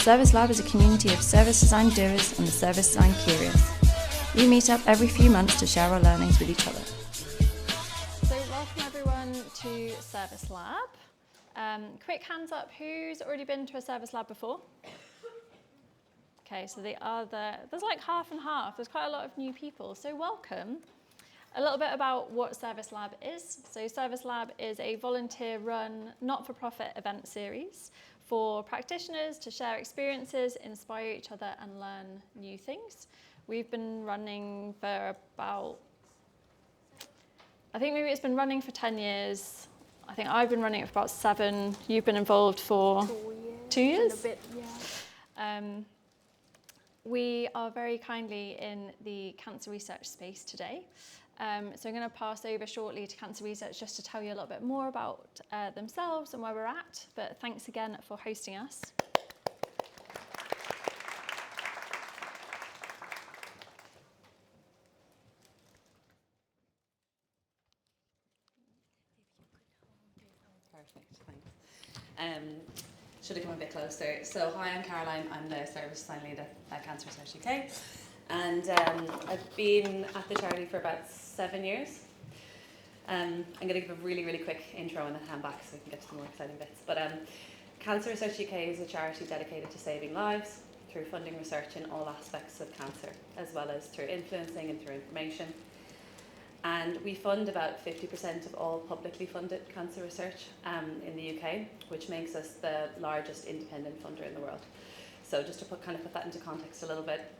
Service Lab is a community of service design doers and the service design curious. We meet up every few months to share our learnings with each other. So welcome everyone to Service Lab. Quick hands up, who's already been to a Service Lab before? Okay, so there's like half and half. There's quite a lot of new people, so welcome. A little bit about what Service Lab is. So Service Lab is a volunteer-run, not-for-profit event series for practitioners to share experiences, inspire each other, and learn new things. We've been running for about, I think maybe it's been running for 10 years. I think I've been running it for about 7. You've been involved for 2 years? And a bit, yeah. We are very kindly in the cancer research space today. So I'm going to pass over shortly to Cancer Research just to tell you a little bit more about themselves and where we're at. But thanks again for hosting us. Perfect, thanks. Should have come a bit closer. So hi, I'm Caroline. I'm the Service Design Lead at Cancer Research UK. And I've been at the charity for about 7 years. I'm going to give a really, really quick intro and then hand back so we can get to the more exciting bits. But Cancer Research UK is a charity dedicated to saving lives through funding research in all aspects of cancer, as well as through influencing and through information. And we fund about 50% of all publicly funded cancer research in the UK, which makes us the largest independent funder in the world. So just to put that into context a little bit,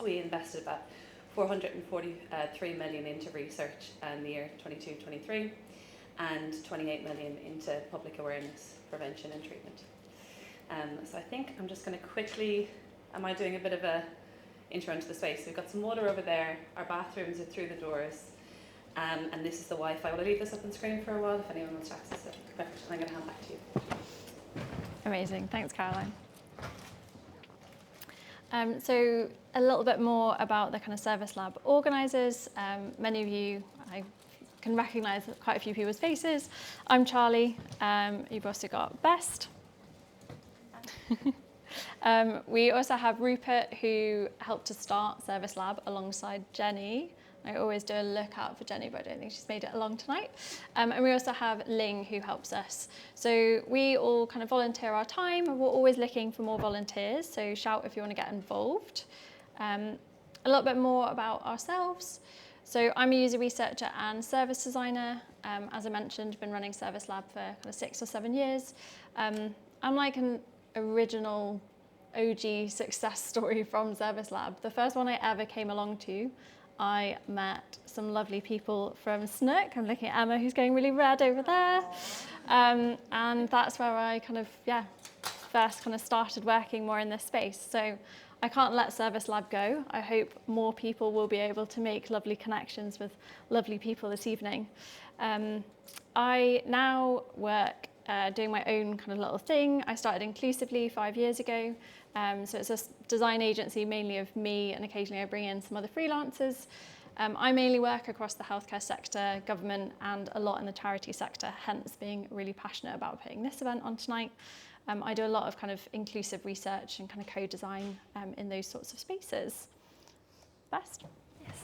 we invested about 443 million into research in the year 22-23 and 28 million into public awareness, prevention and treatment. So I think I'm just going to quickly, am I doing a bit of a intro into the space? We've got some water over there, our bathrooms are through the doors, and this is the Wi-Fi. Will I leave this up on screen for a while if anyone wants to access it? Perfect, I'm going to hand back to you. Amazing, thanks Caroline. So a little bit more about the kind of Service Lab organisers. Many of you, I can recognise quite a few people's faces. I'm Charlie. You've also got Best. We also have Rupert, who helped to start Service Lab alongside Jenny. I always do a look out for Jenny, but I don't think she's made it along tonight. And we also have Ling, who helps us. So we all kind of volunteer our time, and we're always looking for more volunteers. So shout if you want to get involved. A little bit more about ourselves. So I'm a user researcher and service designer. As I mentioned, been running Service Lab for kind of 6 or 7 years. I'm like an original OG success story from Service Lab. The first one I ever came along to, I met some lovely people from Snook. I'm looking at Emma, who's going really red over there. And that's where I first started working more in this space. So I can't let Service Lab go. I hope more people will be able to make lovely connections with lovely people this evening. I now work doing my own kind of little thing. I started Inclusively 5 years ago. So it's a design agency mainly of me, and occasionally I bring in some other freelancers. I mainly work across the healthcare sector, government, and a lot in the charity sector, hence being really passionate about putting this event on tonight. I do a lot of kind of inclusive research and kind of co-design in those sorts of spaces. Best? Yes.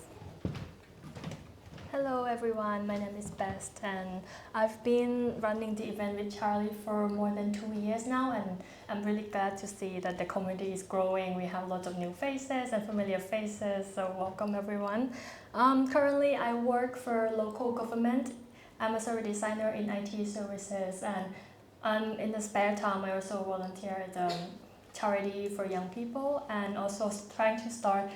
Hello everyone, my name is Best, and I've been running the event with Charlie for more than 2 years now, and I'm really glad to see that the community is growing. We have lots of new faces and familiar faces, so welcome everyone. Currently I work for local government. I'm a service designer in IT services, and in the spare time I also volunteer at a charity for young people, and also trying to start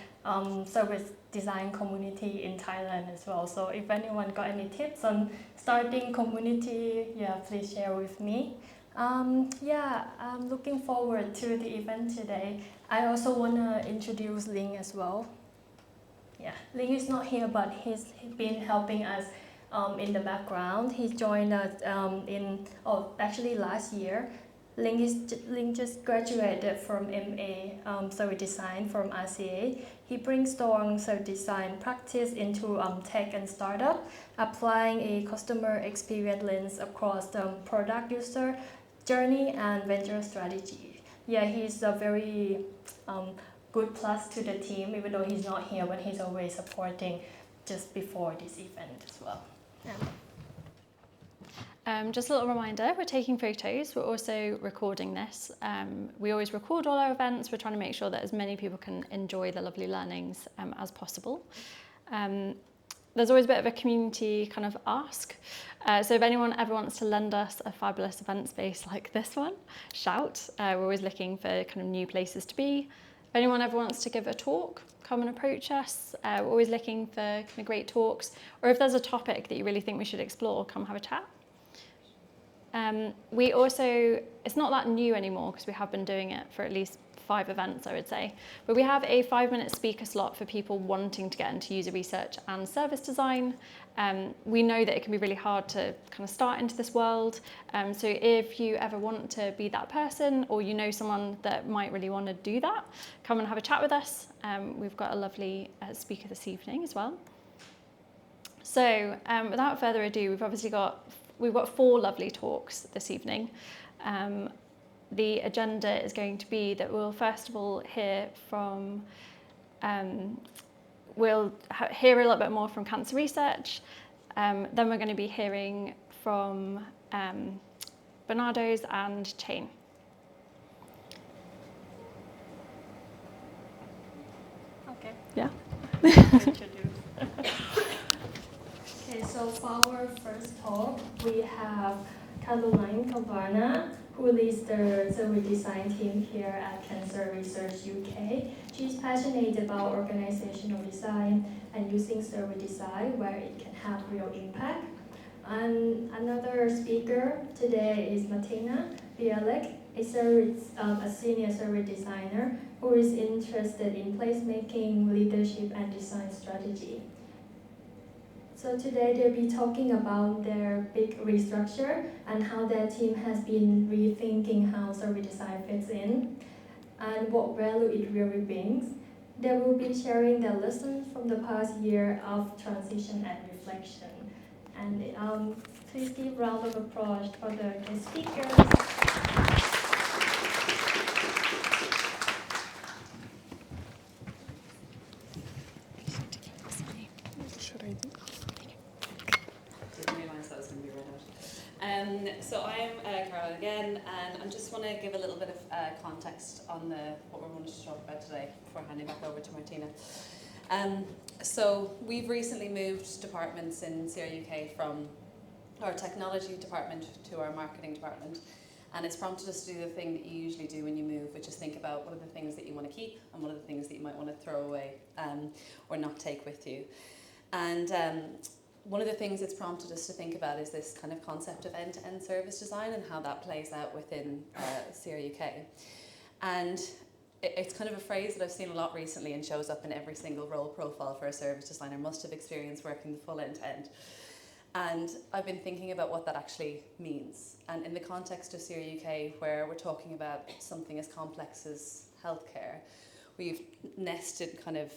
service design community in Thailand as well. So if anyone got any tips on starting community, please share with me. I'm looking forward to the event today. I also want to introduce Ling as well. Ling is not here, but he's been helping us in the background. He joined us actually last year. Ling just graduated from MA Service Design from RCA. He brings strong service design practice into tech and startup, applying a customer experience lens across the product user journey and venture strategy. yeah, he's a very good plus to the team, even though he's not here, but he's always supporting just before this event as well. Yeah. Just a little reminder, we're taking photos, we're also recording this. We always record all our events, we're trying to make sure that as many people can enjoy the lovely learnings as possible. There's always a bit of a community kind of ask. So if anyone ever wants to lend us a fabulous event space like this one, shout. We're always looking for kind of new places to be. If anyone ever wants to give a talk, come and approach us. We're always looking for kind of great talks. Or if there's a topic that you really think we should explore, come have a chat. We also, it's not that new anymore because we have been doing it for at least 5 events, I would say. But we have a 5-minute speaker slot for people wanting to get into user research and service design. We know that it can be really hard to kind of start into this world. So if you ever want to be that person, or you know someone that might really want to do that, come and have a chat with us. We've got a lovely speaker this evening as well. So without further ado, we've got 4 lovely talks this evening. The agenda is going to be that we'll first of all hear from, hear a little bit more from cancer research. Then we're going to be hearing from Barnardo's and Chain. Okay. Yeah. Okay, so for our first talk, we have Caroline Kavanagh, who leads the survey design team here at Cancer Research UK. She's passionate about organizational design and using survey design where it can have real impact. And another speaker today is Martyna Bielak, a senior survey designer who is interested in placemaking, leadership, and design strategy. So today they'll be talking about their big restructure and how their team has been rethinking how survey design fits in and what value it really brings. They will be sharing their lessons from the past year of transition and reflection. And please give a round of applause for the guest speakers. So I'm Caroline again, and I just want to give a little bit of context on what we're going to talk about today before handing back over to Martyna. So we've recently moved departments in CR UK from our technology department to our marketing department, and it's prompted us to do the thing that you usually do when you move, which is think about what are the things that you want to keep and what are the things that you might want to throw away or not take with you. And one of the things it's prompted us to think about is this kind of concept of end-to-end service design and how that plays out within CR UK. And it's kind of a phrase that I've seen a lot recently and shows up in every single role profile for a service designer must have experience working the full end-to-end. And I've been thinking about what that actually means. And in the context of CR UK, where we're talking about something as complex as healthcare, we've nested kind of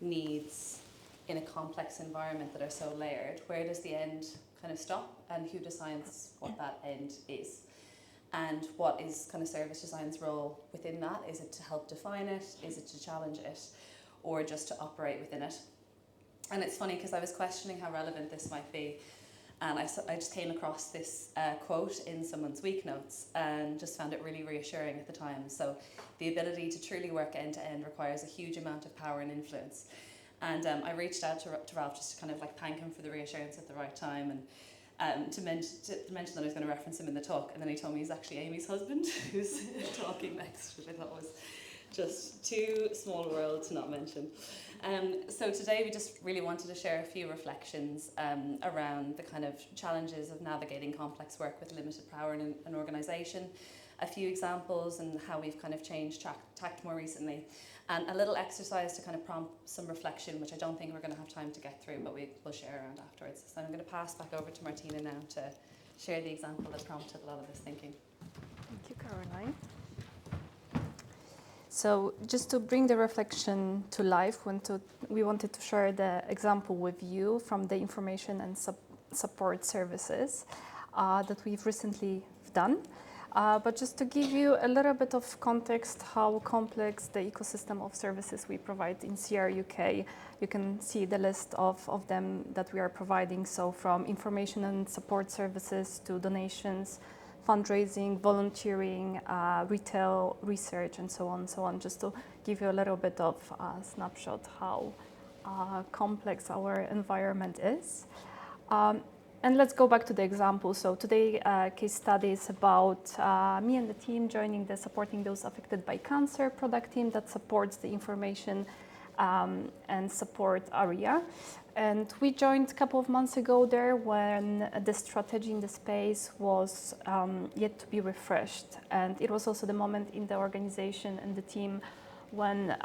needs in a complex environment that are so layered. Where does the end kind of stop, and who decides what that end is? And what is kind of service design's role within that? Is it to help define it? Is it to challenge it? Or just to operate within it? And it's funny because I was questioning how relevant this might be, and I just came across this quote in someone's week notes and just found it really reassuring at the time. So the ability to truly work end to end requires a huge amount of power and influence. And I reached out to Ralph just to kind of like thank him for the reassurance at the right time, and to mention that I was going to reference him in the talk. And then he told me he's actually Amy's husband who's talking next, which I thought was just too small a world to not mention. So today we just really wanted to share a few reflections around the kind of challenges of navigating complex work with limited power in an organisation, a few examples and how we've kind of changed tact more recently, and a little exercise to kind of prompt some reflection, which I don't think we're going to have time to get through, but we'll share around afterwards. So I'm going to pass back over to Martyna now to share the example that prompted a lot of this thinking. Thank you, Caroline. So just to bring the reflection to life, we wanted to share the example with you from the information and support services that we've recently done. But just to give you a little bit of context how complex the ecosystem of services we provide in CR UK, you can see the list of them that we are providing. So from information and support services to donations, fundraising, volunteering, retail, research, and so on, just to give you a little bit of a snapshot how complex our environment is. And let's go back to the example. So today, case study is about me and the team joining the Supporting Those Affected by Cancer product team that supports the information and support area. And we joined a couple of months ago there when the strategy in the space was yet to be refreshed. And it was also the moment in the organization and the team when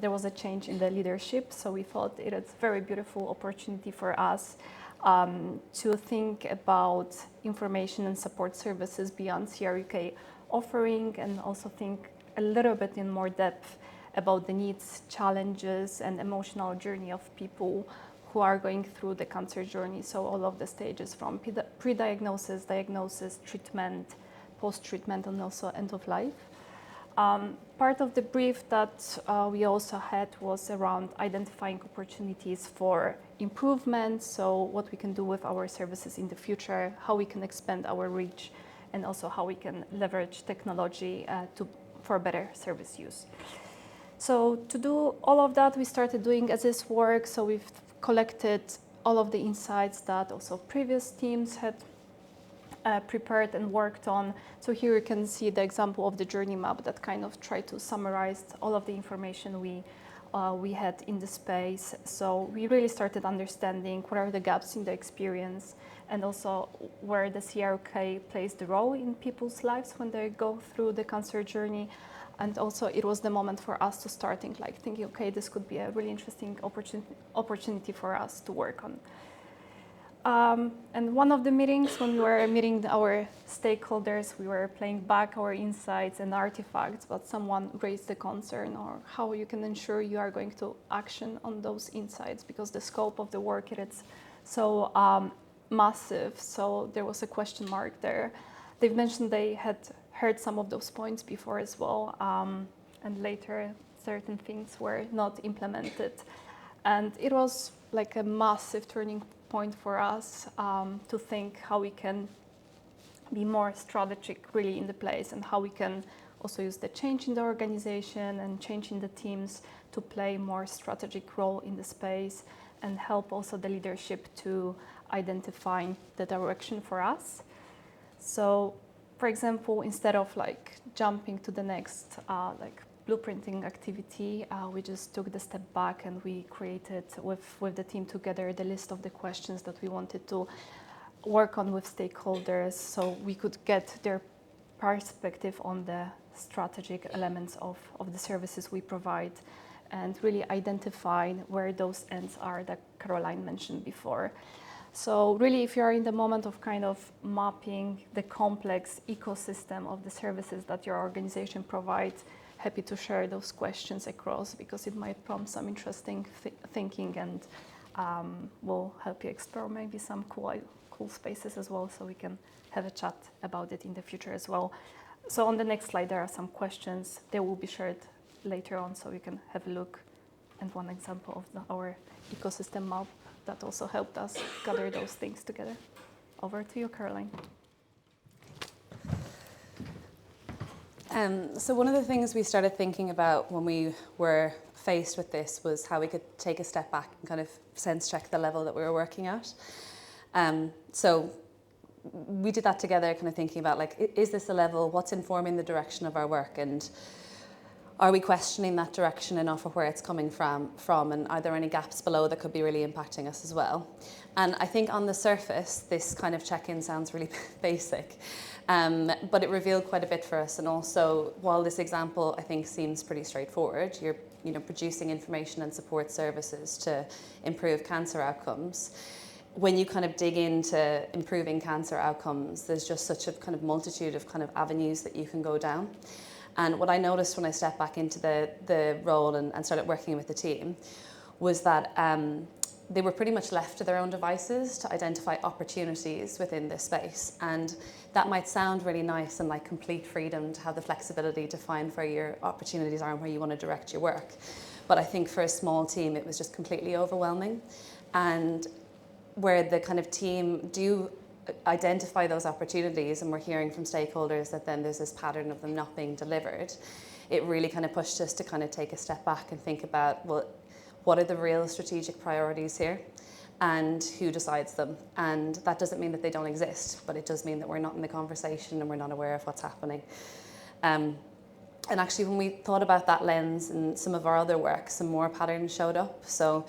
there was a change in the leadership. So we thought it was a very beautiful opportunity for us to think about information and support services beyond CR UK offering, and also think a little bit in more depth about the needs, challenges, and emotional journey of people who are going through the cancer journey. So all of the stages from pre-diagnosis, diagnosis, treatment, post-treatment, and also end of life. Part of the brief that we also had was around identifying opportunities for improvement, so what we can do with our services in the future, how we can expand our reach, and also how we can leverage technology for better service use. So to do all of that, we started doing as is work. So we've collected all of the insights that also previous teams had prepared and worked on. So here you can see the example of the journey map that kind of tried to summarize all of the information we had in the space. So we really started understanding what are the gaps in the experience, and also where the CRK plays the role in people's lives when they go through the cancer journey. And also it was the moment for us to start thinking, okay, this could be a really interesting opportunity for us to work on. And one of the meetings, when we were meeting our stakeholders, we were playing back our insights and artifacts, but someone raised the concern or how you can ensure you are going to action on those insights, because the scope of the work it's so massive. So there was a question mark there. They've mentioned they had heard some of those points before as well, and later certain things were not implemented. And it was like a massive turning point for us to think how we can be more strategic really in the place, and how we can also use the change in the organization and change in the teams to play more strategic role in the space, and help also the leadership to identify the direction for us. So for example, instead of jumping to the next blueprinting activity, we just took the step back and we created with the team together the list of the questions that we wanted to work on with stakeholders, so we could get their perspective on the strategic elements of the services we provide, and really identify where those ends are that Caroline mentioned before. So really, if you are in the moment of kind of mapping the complex ecosystem of the services that your organization provides, happy to share those questions across, because it might prompt some interesting thinking, and will help you explore maybe some cool spaces as well, so we can have a chat about it in the future as well. So on the next slide, there are some questions. They will be shared later on, so you can have a look. And one example of our ecosystem map that also helped us gather those things together. Over to you, Caroline. So one of the things we started thinking about when we were faced with this was how we could take a step back and kind of sense check the level that we were working at. So we did that together, kind of thinking about is this a level, what's informing the direction of our work, and are we questioning that direction enough of where it's coming from, and are there any gaps below that could be really impacting us as well? And I think on the surface, this kind of check-in sounds really basic, but it revealed quite a bit for us. And also, while this example I think seems pretty straightforward, you're producing information and support services to improve cancer outcomes. When you kind of dig into improving cancer outcomes, there's just such a kind of multitude of kind of avenues that you can go down. And what I noticed when I stepped back into the role and started working with the team was that they were pretty much left to their own devices to identify opportunities within this space. And that might sound really nice and like complete freedom to have the flexibility to find where your opportunities are and where you want to direct your work. But I think for a small team, it was just completely overwhelming. And where the kind of team do identify those opportunities, and we're hearing from stakeholders that then there's this pattern of them not being delivered, it really kind of pushed us to kind of take a step back and think about, well, what are the real strategic priorities here and who decides them? And that doesn't mean that they don't exist, but it does mean that we're not in the conversation and we're not aware of what's happening. And actually, when we thought about that lens in some of our other work, some more patterns showed up. So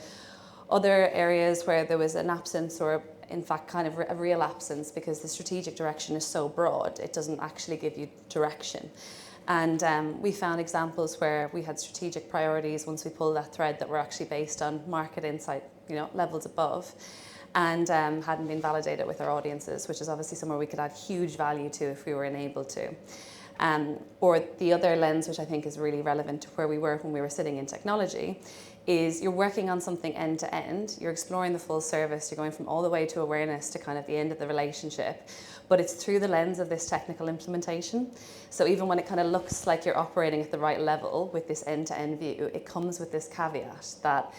other areas where there was an absence, or in fact kind of a real absence, because the strategic direction is so broad, it doesn't actually give you direction. And we found examples where we had strategic priorities once we pulled that thread that were actually based on market insight, levels above, and hadn't been validated with our audiences, which is obviously somewhere we could add huge value to if we were enabled to. Or the other lens, which I think is really relevant to where we were when we were sitting in technology, is you're working on something end to end, you're exploring the full service, you're going from all the way to awareness to kind of the end of the relationship, but it's through the lens of this technical implementation. So even when it kind of looks like you're operating at the right level with this end to end view, it comes with this caveat that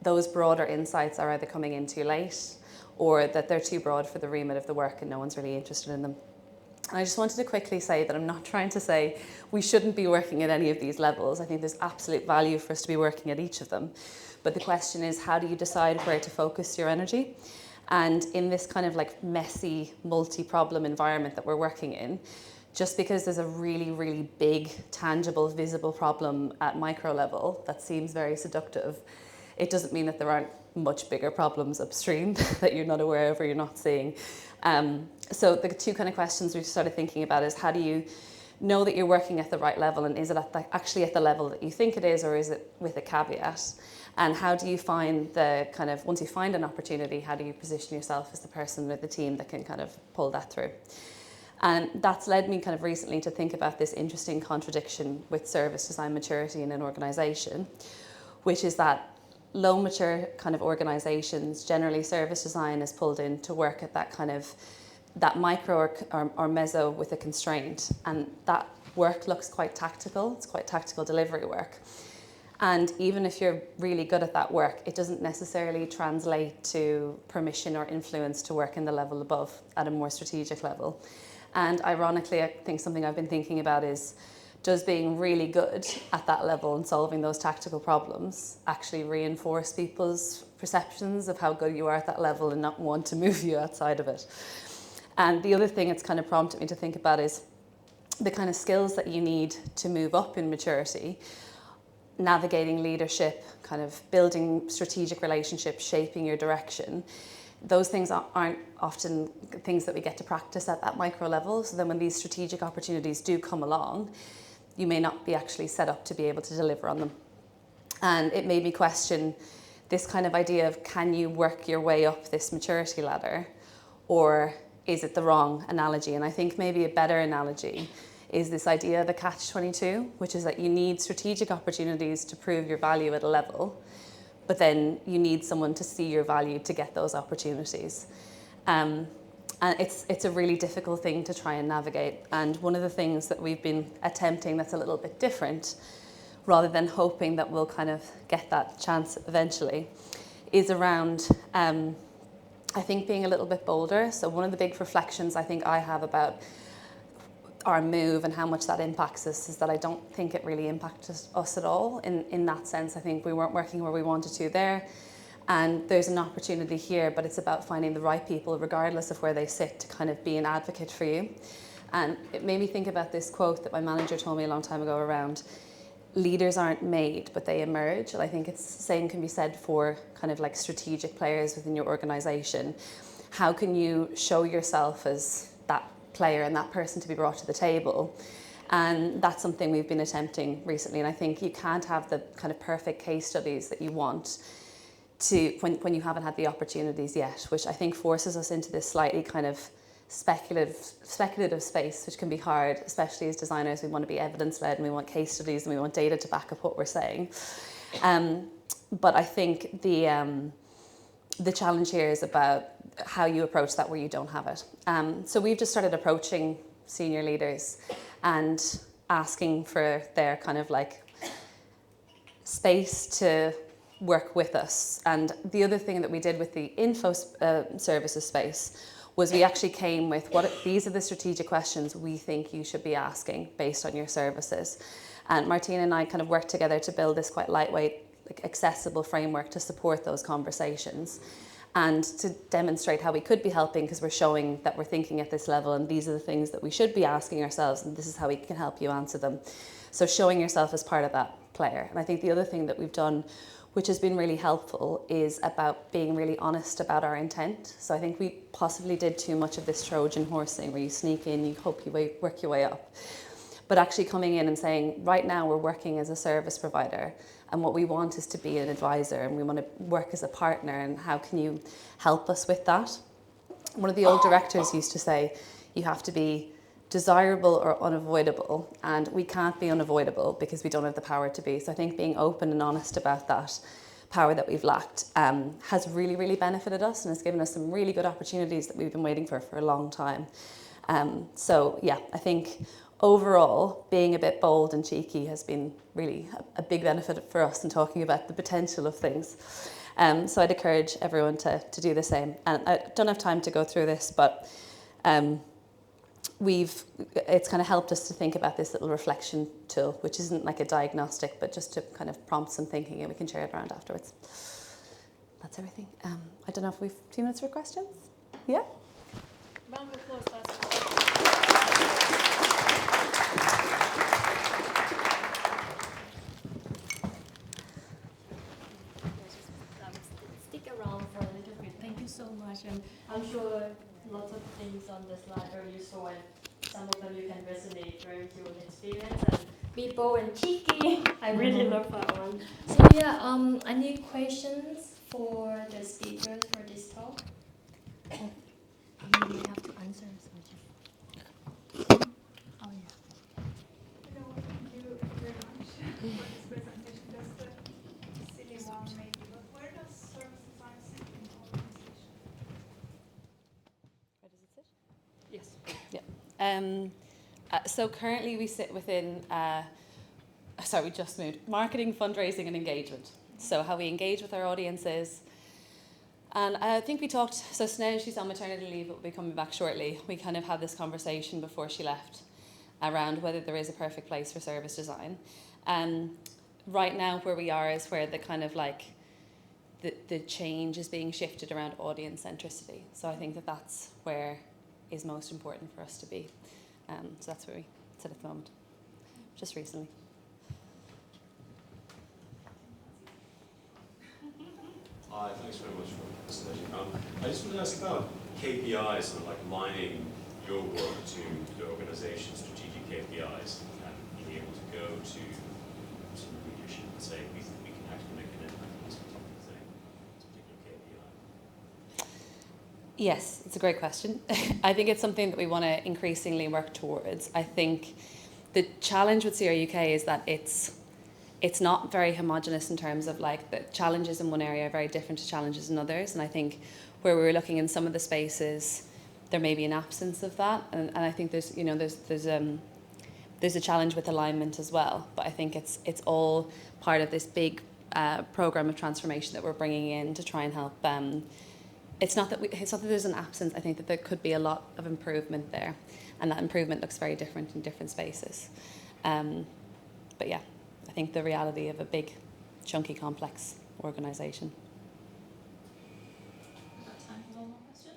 those broader insights are either coming in too late, or that they're too broad for the remit of the work and no one's really interested in them. And I just wanted to quickly say that I'm not trying to say we shouldn't be working at any of these levels. I think there's absolute value for us to be working at each of them. But the question is, how do you decide where to focus your energy? And in this kind of like messy, multi-problem environment that we're working in, just because there's a really, really big, tangible, visible problem at micro level that seems very seductive, it doesn't mean that there aren't much bigger problems upstream that you're not aware of or you're not seeing. So the two kind of questions we started thinking about is, how do you know that you're working at the right level, and is it actually at the level that you think it is, or is it with a caveat? And how do you find the kind of, once you find an opportunity, how do you position yourself as the person or the team that can kind of pull that through? And that's led me kind of recently to think about this interesting contradiction with service design maturity in an organisation, which is that low mature kind of organisations, generally service design is pulled in to work at that kind of, that micro or meso with a constraint. And that work looks quite tactical, it's quite tactical delivery work. And even if you're really good at that work, it doesn't necessarily translate to permission or influence to work in the level above at a more strategic level. And ironically, I think something I've been thinking about is, does being really good at that level and solving those tactical problems actually reinforce people's perceptions of how good you are at that level and not want to move you outside of it? And the other thing it's kind of prompted me to think about is the kind of skills that you need to move up in maturity, navigating leadership, kind of building strategic relationships, shaping your direction. Those things aren't often things that we get to practice at that micro level. So then when these strategic opportunities do come along, you may not be actually set up to be able to deliver on them. And it made me question this kind of idea of, can you work your way up this maturity ladder, or is it the wrong analogy? And I think maybe a better analogy is this idea of the catch-22, which is that you need strategic opportunities to prove your value at a level, but then you need someone to see your value to get those opportunities. And it's a really difficult thing to try and navigate. And one of the things that we've been attempting that's a little bit different, rather than hoping that we'll kind of get that chance eventually, is around, I think, being a little bit bolder. So one of the big reflections I think I have about our move and how much that impacts us is that I don't think it really impacted us at all. In that sense, I think we weren't working where we wanted to there. And there's an opportunity here, but it's about finding the right people, regardless of where they sit, to kind of be an advocate for you. And it made me think about this quote that my manager told me a long time ago around, leaders aren't made, but they emerge. And I think it's the same can be said for kind of like strategic players within your organization. How can you show yourself as that player and that person to be brought to the table? And that's something we've been attempting recently. And I think you can't have the kind of perfect case studies that you want to when you haven't had the opportunities yet, which I think forces us into this slightly kind of speculative space, which can be hard, especially as designers. We want to be evidence-led and we want case studies and we want data to back up what we're saying. But I think the challenge here is about how you approach that where you don't have it. So we've just started approaching senior leaders and asking for their kind of like space to work with us. And the other thing that we did with the info services space was we actually came with these are the strategic questions we think you should be asking based on your services. And Martina and I kind of worked together to build this quite lightweight, like accessible framework to support those conversations and to demonstrate how we could be helping, because we're showing that we're thinking at this level and these are the things that we should be asking ourselves and this is how we can help you answer them. So showing yourself as part of that player. And I think the other thing that we've done, which has been really helpful, is about being really honest about our intent. So I think we possibly did too much of this Trojan horsing where you sneak in, you hope you work your way up. But actually coming in and saying, right now we're working as a service provider and what we want is to be an advisor and we want to work as a partner, and how can you help us with that? One of the old directors used to say, you have to be desirable or unavoidable, and we can't be unavoidable because we don't have the power to be. So I think being open and honest about that power that we've lacked has really, really benefited us and has given us some really good opportunities that we've been waiting for a long time. So yeah, I think overall being a bit bold and cheeky has been really a big benefit for us in talking about the potential of things. So I'd encourage everyone to do the same. And I don't have time to go through this, but it's kind of helped us to think about this little reflection tool, which isn't like a diagnostic, but just to kind of prompt some thinking, and we can share it around afterwards. That's everything. I don't know if we've 2 minutes for questions. Yeah? Round of applause, Stick around for a little bit. Thank you so much. And I'm sure lots of things on the slide are useful, and some of them you can resonate during your experience. And be bold and cheeky. I really love that one. So yeah, any questions for the speakers for this talk? You have to answer. Oh yeah. Hello, thank you very much for this presentation. Just a silly one maybe, but where does service design sit in the organization? Where does it sit? Yes. Yeah. So currently we sit within, we just moved, marketing, fundraising and engagement. So how we engage with our audiences. And I think we talked, so now she's on maternity leave, but will be coming back shortly. We kind of had this conversation before she left around whether there is a perfect place for service design. Right now where we are is where the kind of like, the change is being shifted around audience centricity. So I think that that's where is most important for us to be. So that's where we sit at the moment, just recently. Hi, thanks very much for the presentation. I just want to ask about KPIs and like aligning your work to the organization's strategic KPIs and being able to go to some leadership and say we can actually make an impact on this particular thing, this particular KPI. Yes, it's a great question. I think it's something that we want to increasingly work towards. I think the challenge with CRUK is that it's not very homogenous in terms of like the challenges in one area are very different to challenges in others. And I think where we're looking in some of the spaces, there may be an absence of that. And I think there's a challenge with alignment as well. But I think it's all part of this big program of transformation that we're bringing in to try and help. It's not that there's an absence. I think that there could be a lot of improvement there, and that improvement looks very different in different spaces. But yeah, I think the reality of a big, chunky, complex organisation. Time for one more question?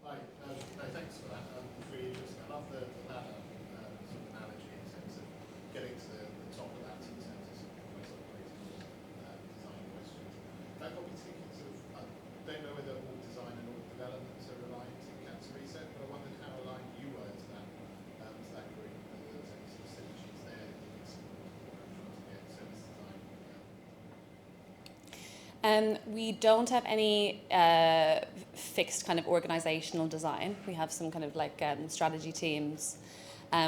Hi, no, thanks for that. It's really interesting. I love the ladder sort of analogy in terms of getting to the top of that in terms of most operating design questions. That got me thinking I don't know whether all design and all development are aligned to cancer research, but I wondered how aligned you were to that group, whether there was any sort of synergies there that you can support what I'm trying to get service design. We don't have any fixed kind of organisational design. We have some kind of like strategy teams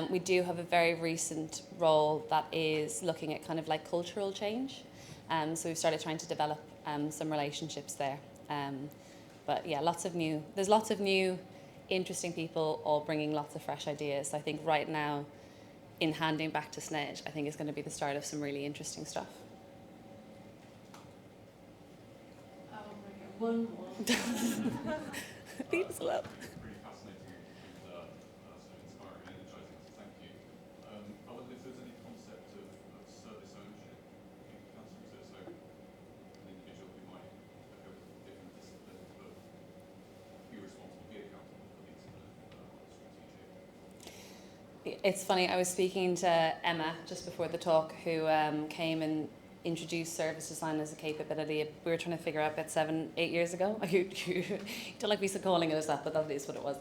We do have a very recent role that is looking at kind of like cultural change. So we've started trying to develop some relationships there. But yeah, there's lots of new interesting people all bringing lots of fresh ideas. So I think right now, in handing back to SNED, I think is going to be the start of some really interesting stuff. One more. Please, hello. Really fascinating and inspiring and energizing, so thank you. I wonder if there's any concept of service ownership in cancer research, so an individual who might look at different disciplines but be responsible, be accountable for these strategic. It's funny, I was speaking to Emma just before the talk, who came and introduced service design as a capability. We were trying to figure out about 7-8 years ago. You don't like me calling it as that, but that is what it was.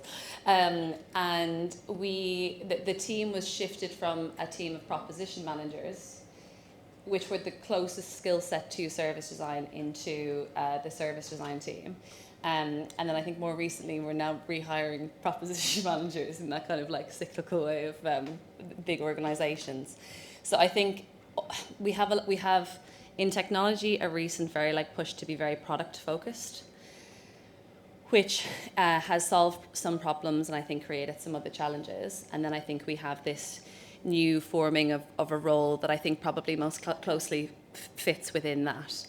And the team was shifted from a team of proposition managers, which were the closest skill set to service design, into the service design team. And then I think more recently we're now rehiring proposition managers in that kind of like cyclical way of big organizations. So I think we have in technology a recent very like push to be very product focused, which has solved some problems and I think created some other challenges. And then I think we have this new forming of a role that I think probably most closely fits within that,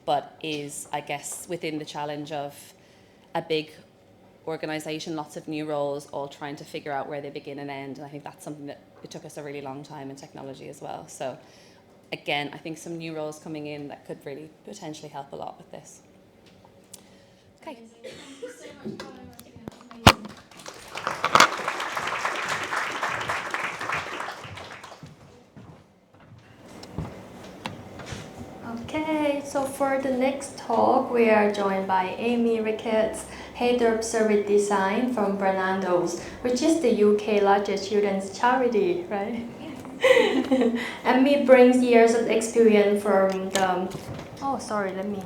but is, I guess, within the challenge of a big organisation, lots of new roles, all trying to figure out where they begin and end. And I think that's something that it took us a really long time in technology as well. So again, I think some new roles coming in that could really potentially help a lot with this. Okay. Thank you so much, Caroline. That's been amazing. Okay, so for the next talk, we are joined by Amy Ricketts, Head of Service Design from Barnardo's, which is the UK largest children's charity, right? Amy brings years of experience from the... Oh, sorry, let me...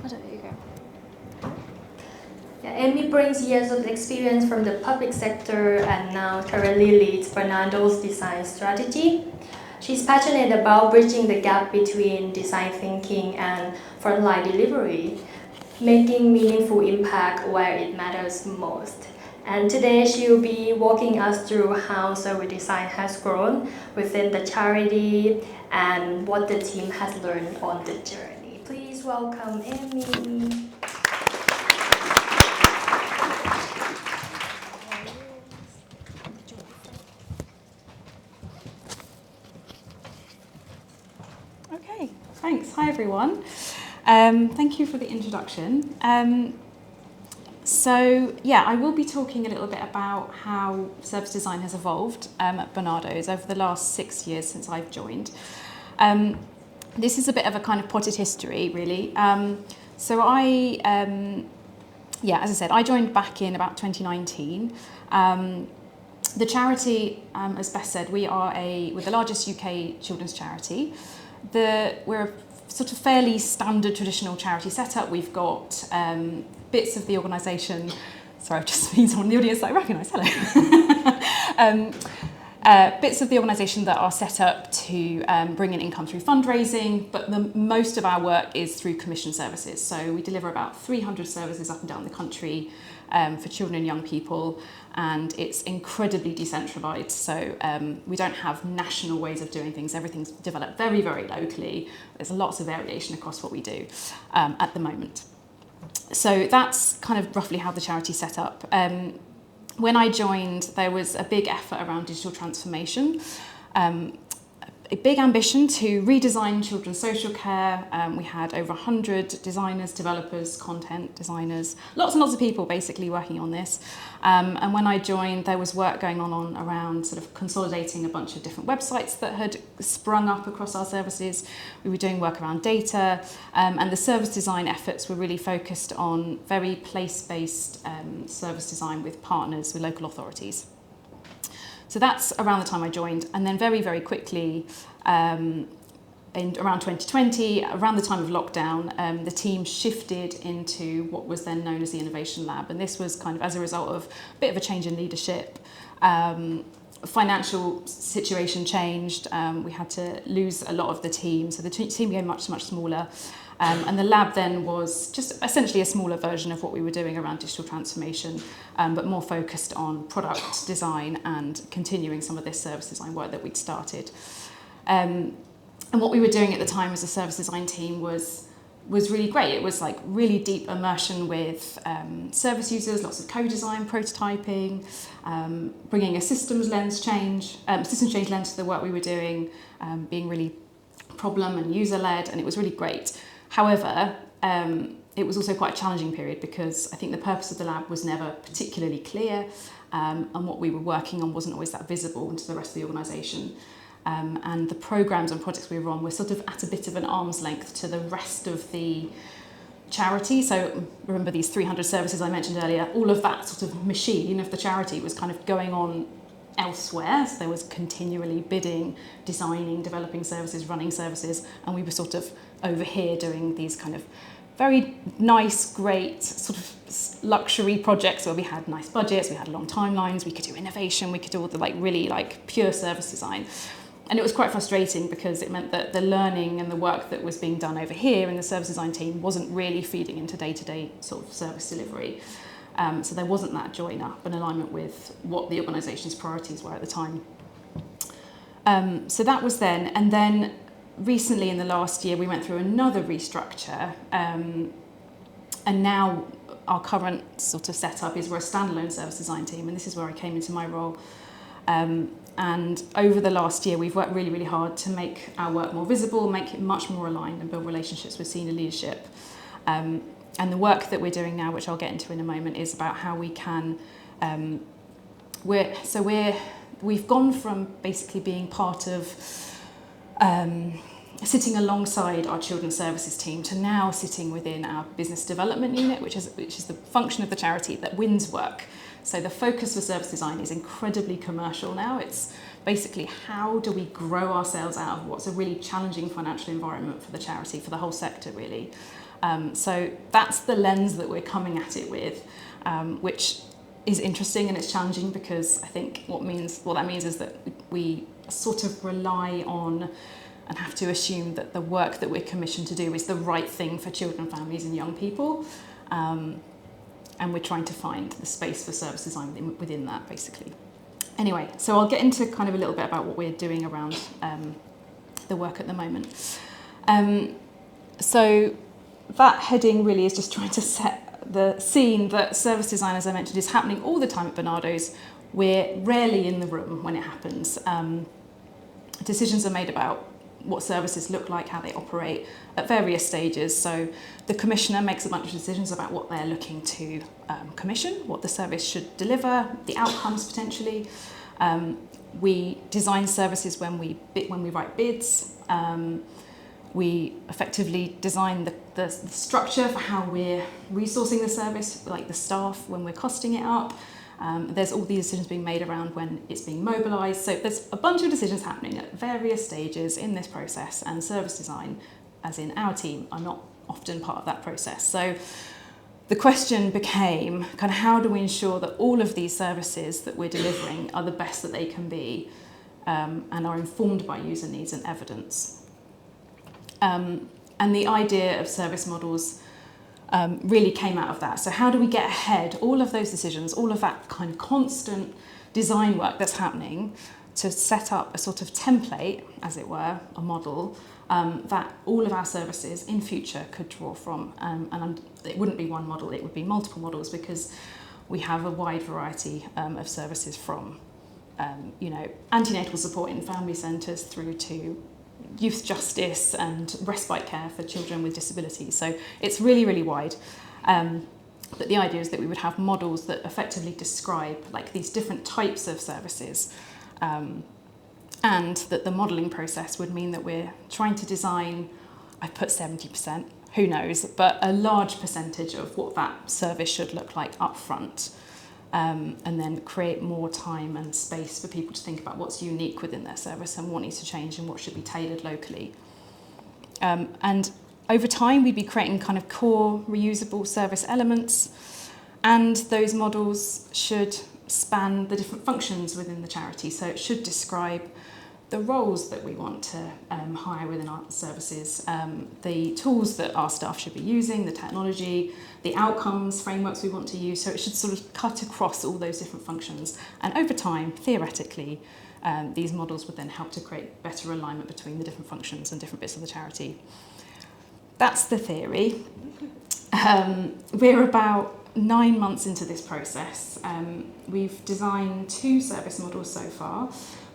I don't know, you go. Yeah, Amy brings years of experience from the public sector and now currently leads Barnardo's design strategy. She's passionate about bridging the gap between design thinking and frontline delivery, making meaningful impact where it matters most. And today she'll be walking us through how service design has grown within the charity and what the team has learned on the journey. Please welcome Amy. Okay, thanks. Hi everyone. Thank you for the introduction. So yeah, I will be talking a little bit about how service design has evolved at Barnardo's over the last 6 years since I've joined. This is a bit of a kind of potted history, really. So as I said, I joined back in about 2019. The charity, as Beth said, we're the largest UK children's charity. We're a sort of fairly standard traditional charity setup. We've got bits of the organisation, sorry, I've just seen someone in the audience that I recognise, hello. Bits of the organisation that are set up to bring in income through fundraising, but most of our work is through commission services. So we deliver about 300 services up and down the country for children and young people, and it's incredibly decentralised. So we don't have national ways of doing things. Everything's developed very, very locally. There's lots of variation across what we do at the moment. So that's kind of roughly how the charity's set up. When I joined, there was a big effort around digital transformation, a big ambition to redesign children's social care. We had over 100 designers, developers, content designers, lots and lots of people basically working on this. And when I joined, there was work going on around sort of consolidating a bunch of different websites that had sprung up across our services. We were doing work around data, and the service design efforts were really focused on very place-based service design with partners, with local authorities. So that's around the time I joined, and then very, very quickly, around 2020, around the time of lockdown, the team shifted into what was then known as the Innovation Lab. And this was kind of as a result of a bit of a change in leadership. Financial situation changed. We had to lose a lot of the team. So the team became much, much smaller. And the lab then was just essentially a smaller version of what we were doing around digital transformation, but more focused on product design and continuing some of this service design work that we'd started. And what we were doing at the time as a service design team was really great. It was like really deep immersion with service users, lots of co-design, prototyping, bringing a systems change lens to the work we were doing, being really problem and user-led, and it was really great. However, it was also quite a challenging period because I think the purpose of the lab was never particularly clear, and what we were working on wasn't always that visible to the rest of the organisation. And the programmes and projects we were on were sort of at a bit of an arm's length to the rest of the charity. So remember these 300 services I mentioned earlier, all of that sort of machine of the charity was kind of going on elsewhere. So there was continually bidding, designing, developing services, running services, and we were sort of over here doing these kind of very nice, great sort of luxury projects where we had nice budgets, we had long timelines, we could do innovation, we could do all the like really like pure service design. And it was quite frustrating because it meant that the learning and the work that was being done over here in the service design team wasn't really feeding into day-to-day sort of service delivery. So there wasn't that join up and alignment with what the organisation's priorities were at the time. So that was then, and then recently in the last year we went through another restructure, and now our current sort of setup is we're a standalone service design team, and this is where I came into my role. And over the last year, we've worked really, really hard to make our work more visible, make it much more aligned and build relationships with senior leadership. And the work that we're doing now, which I'll get into in a moment, is about how we can, we've gone from basically being part of sitting alongside our children's services team to now sitting within our business development unit, which is the function of the charity that wins work. So the focus for service design is incredibly commercial now. It's basically how do we grow ourselves out of what's a really challenging financial environment for the charity, for the whole sector really. So that's the lens that we're coming at it with, which is interesting and it's challenging because I think what that means is that we sort of rely on and have to assume that the work that we're commissioned to do is the right thing for children, families and young people. And we're trying to find the space for service design within that, basically. Anyway, so I'll get into kind of a little bit about what we're doing around the work at the moment. So that heading really is just trying to set the scene that service design, as I mentioned, is happening all the time at Barnardo's. We're rarely in the room when it happens. Decisions are made about what services look like, how they operate at various stages. So the commissioner makes a bunch of decisions about what they're looking to commission, what the service should deliver, the outcomes potentially. We design services when we write bids. We effectively design the structure for how we're resourcing the service, like the staff, when we're costing it up. There's all these decisions being made around when it's being mobilised. So there's a bunch of decisions happening at various stages in this process, and service design, as in our team, are not often part of that process. So the question became kind of how do we ensure that all of these services that we're delivering are the best that they can be, and are informed by user needs and evidence. And the idea of service models really came out of that. So how do we get ahead all of those decisions, all of that kind of constant design work that's happening to set up a sort of template, as it were, a model that all of our services in future could draw from. And it wouldn't be one model, it would be multiple models because we have a wide variety of services from, antenatal support in family centres through to youth justice and respite care for children with disabilities. So it's really, really wide. But the idea is that we would have models that effectively describe like these different types of services, and that the modelling process would mean that we're trying to design, I've put 70%, who knows, but a large percentage of what that service should look like up front. And then create more time and space for people to think about what's unique within their service and what needs to change and what should be tailored locally. And over time, we'd be creating kind of core reusable service elements, and those models should span the different functions within the charity. So it should describe the roles that we want to hire within our services, the tools that our staff should be using, the technology, the outcomes, frameworks we want to use. So it should sort of cut across all those different functions. And over time, theoretically, these models would then help to create better alignment between the different functions and different bits of the charity. That's the theory. We're about 9 months into this process. We've designed 2 service models so far.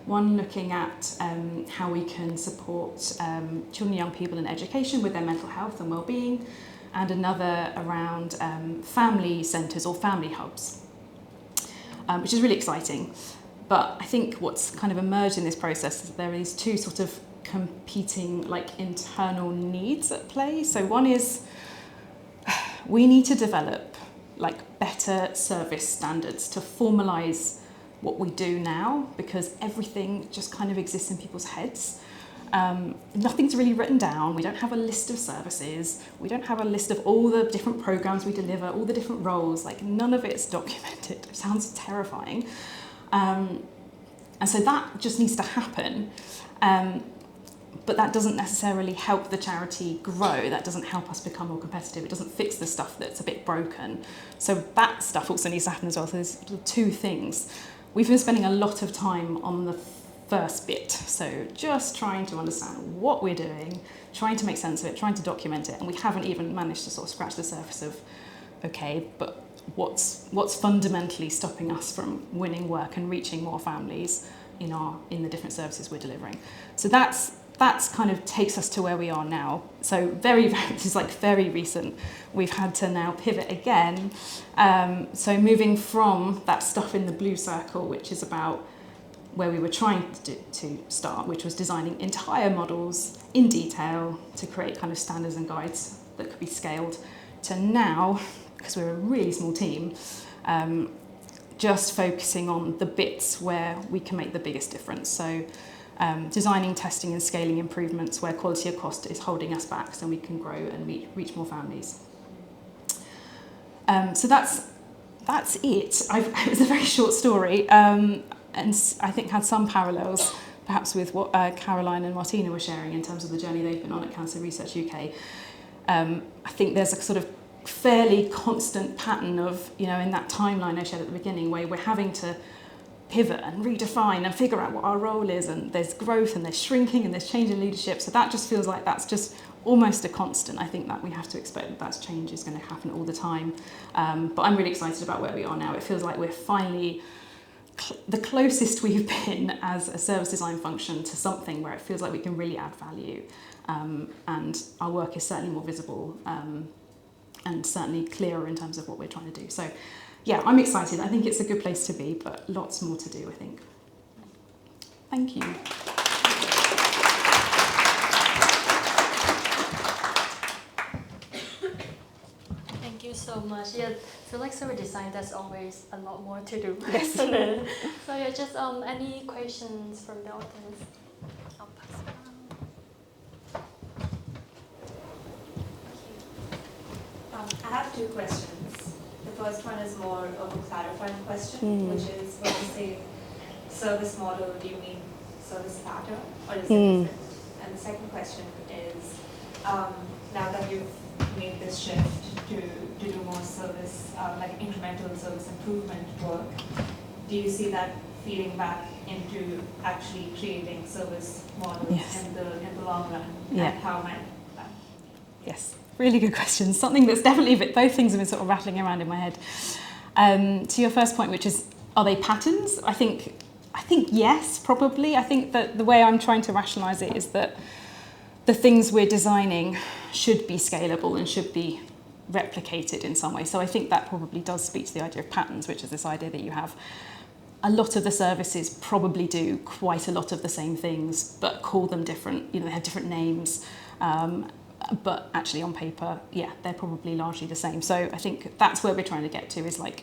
One looking at how we can support children and young people in education with their mental health and well-being, and another around family centres or family hubs, which is really exciting. But I think what's kind of emerged in this process is that there are these 2 sort of competing like internal needs at play. So one is we need to develop like better service standards to formalise what we do now, because everything just kind of exists in people's heads. Nothing's really written down. We don't have a list of services. We don't have a list of all the different programs we deliver, all the different roles. Like none of it's documented. It sounds terrifying. And so that just needs to happen. But that doesn't necessarily help the charity grow. That doesn't help us become more competitive. It doesn't fix the stuff that's a bit broken. So that stuff also needs to happen as well. So there's 2 things. We've been spending a lot of time on the first bit. So just trying to understand what we're doing, trying to make sense of it, trying to document it. And we haven't even managed to sort of scratch the surface of, okay, but what's fundamentally stopping us from winning work and reaching more families in the different services we're delivering. So that's kind of takes us to where we are now. So this is like very recent. We've had to now pivot again. So moving from that stuff in the blue circle, which is about where we were trying to start, which was designing entire models in detail to create kind of standards and guides that could be scaled, to now, because we're a really small team, just focusing on the bits where we can make the biggest difference. So designing, testing and scaling improvements where quality of cost is holding us back so we can grow and reach more families. So that's it. It was a very short story, and I think had some parallels perhaps with what Caroline and Martina were sharing in terms of the journey they've been on at Cancer Research UK. I think there's a sort of fairly constant pattern of, in that timeline I shared at the beginning, where we're having to pivot and redefine and figure out what our role is, and there's growth and there's shrinking and there's change in leadership. So that just feels like that's just almost a constant. I think that we have to expect that change is going to happen all the time. But I'm really excited about where we are now. It feels like we're finally the closest we've been as a service design function to something where it feels like we can really add value. And our work is certainly more visible and certainly clearer in terms of what we're trying to do. So yeah, I'm excited. I think it's a good place to be, but lots more to do, I think. Thank you. Thank you so much. Yeah, so like service design, there's always a lot more to do. Yes. So yeah, just any questions from the audience? I'll pass it on. I have 2 questions. The first one is more of a clarifying question, which is when you say service model, do you mean service pattern or is it different? And the second question is, now that you've made this shift to do more service, like incremental service improvement work, do you see that feeding back into actually creating service models in the long run? Yeah. And how might that? Yes. Really good question. Something that's definitely, both things have been sort of rattling around in my head. To your first point, which is, are they patterns? I think yes, probably. I think that the way I'm trying to rationalise it is that the things we're designing should be scalable and should be replicated in some way. So I think that probably does speak to the idea of patterns, which is this idea that you have a lot of the services probably do quite a lot of the same things, but call them different, they have different names. But actually on paper, they're probably largely the same. So I think that's where we're trying to get to, is like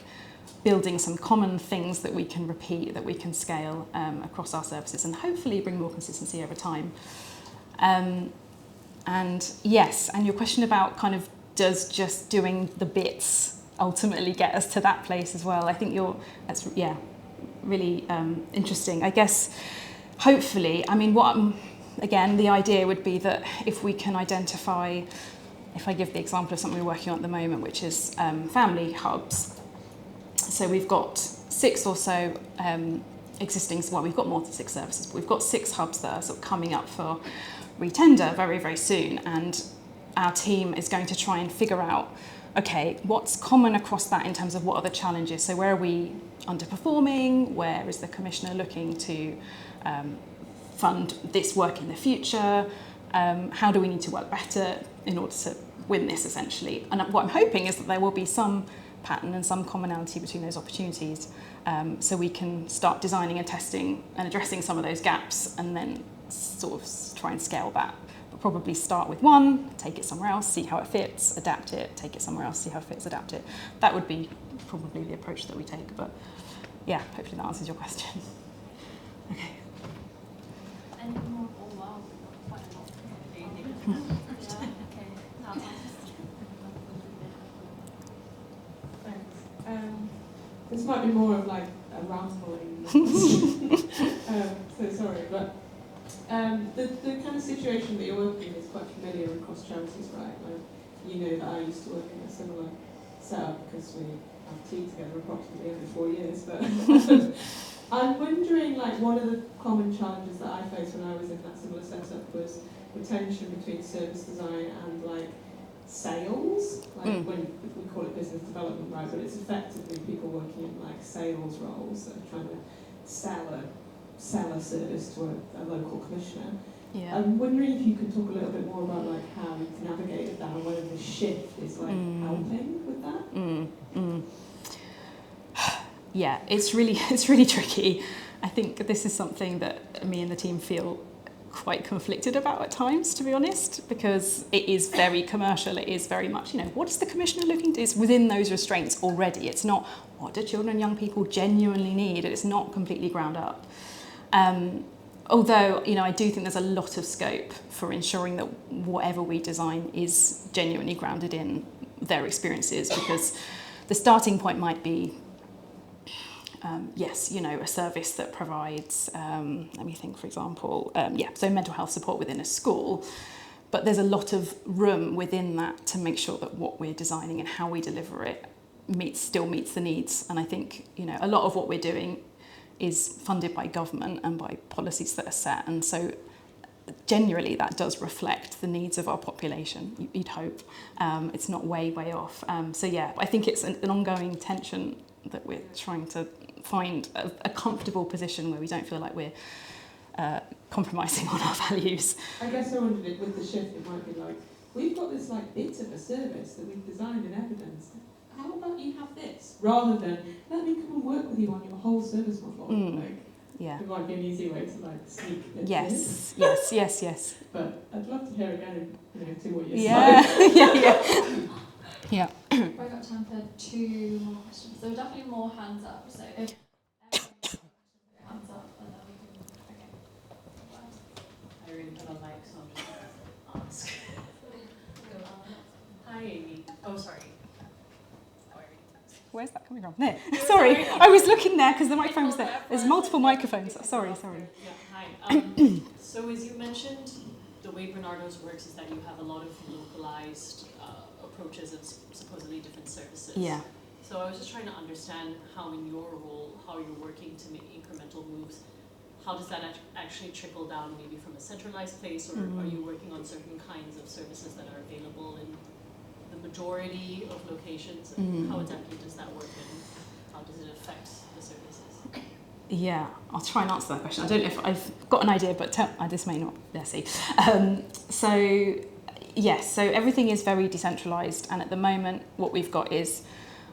building some common things that we can repeat, that we can scale across our services and hopefully bring more consistency over time. And And yes, and your question about kind of does just doing the bits ultimately get us to that place as well? I think that's really interesting. I guess, hopefully, I mean, again, the idea would be that if we can identify, if I give the example of something we're working on at the moment, which is family hubs. So we've got 6 or so existing, well, we've got more than 6 services, but we've got 6 hubs that are sort of coming up for retender very, very soon. And our team is going to try and figure out, okay, what's common across that in terms of what are the challenges? So where are we underperforming? Where is the Commissioner looking to fund this work in the future? How do we need to work better in order to win this, essentially? And what I'm hoping is that there will be some pattern and some commonality between those opportunities, so we can start designing and testing and addressing some of those gaps, and then sort of try and scale that. But probably start with one, take it somewhere else, see how it fits, adapt it, take it somewhere else, see how it fits, adapt it. That would be probably the approach that we take. But yeah, hopefully that answers your question. Okay. And more, oh wow, quite a lot. Thanks. This might be more of like a rambling. So sorry, but the kind of situation that you're working in is quite familiar across charities, right? Like, you know that I used to work in a similar setup because we have tea together approximately every 4 years. But I'm wondering, like, one of the common challenges that I faced when I was in that similar setup was the tension between service design and like sales. Like when we call it business development, right? But it's effectively people working in like sales roles that are trying to sell a service to a local commissioner. Yeah. I'm wondering if you could talk a little bit more about like how you've navigated that and whether the shift is like helping with that. Yeah, it's really tricky. I think this is something that me and the team feel quite conflicted about at times, to be honest, because it is very commercial. It is very much, what is the Commissioner looking to? It's within those restraints already. It's not, what do children and young people genuinely need? It's not completely ground up. Although, I do think there's a lot of scope for ensuring that whatever we design is genuinely grounded in their experiences, because the starting point might be, a service that provides, let me think, for example, so mental health support within a school. But there's a lot of room within that to make sure that what we're designing and how we deliver it still meets the needs. And I think, a lot of what we're doing is funded by government and by policies that are set. And so generally that does reflect the needs of our population, you'd hope. It's not way off. I think it's an ongoing tension that we're trying to find a comfortable position where we don't feel like we're compromising on our values. I guess I wondered if with the shift it might be like, we've got this like bit of a service that we've designed in evidence. How about you have this? Rather than, let me come and work with you on your whole service model. Yeah. It might be an easy way to like sneak this Yes. But I'd love to hear again in 2 more years. Yeah. I've got time for 2 more questions. There are definitely more hands up, so if everyone has hands up, and then we can. Okay. I really put on mic, so I'm just going to ask. Hi, Amy. Oh, sorry. Where's that coming from? There. Sorry, I was looking there because the microphone was there. There's multiple microphones. Sorry. Yeah, hi. So as you mentioned, the way Barnardo's works is that you have a lot of localized approaches and supposedly different services. Yeah. So I was just trying to understand how in your role, how you're working to make incremental moves. How does that actually trickle down maybe from a centralized place, or are you working on certain kinds of services that are available in the majority of locations? And how exactly does that work, and how does it affect the services? Yeah, I'll try and answer that question. I don't know if I've got an idea, but I just may not. Let's see. So everything is very decentralised, and at the moment what we've got is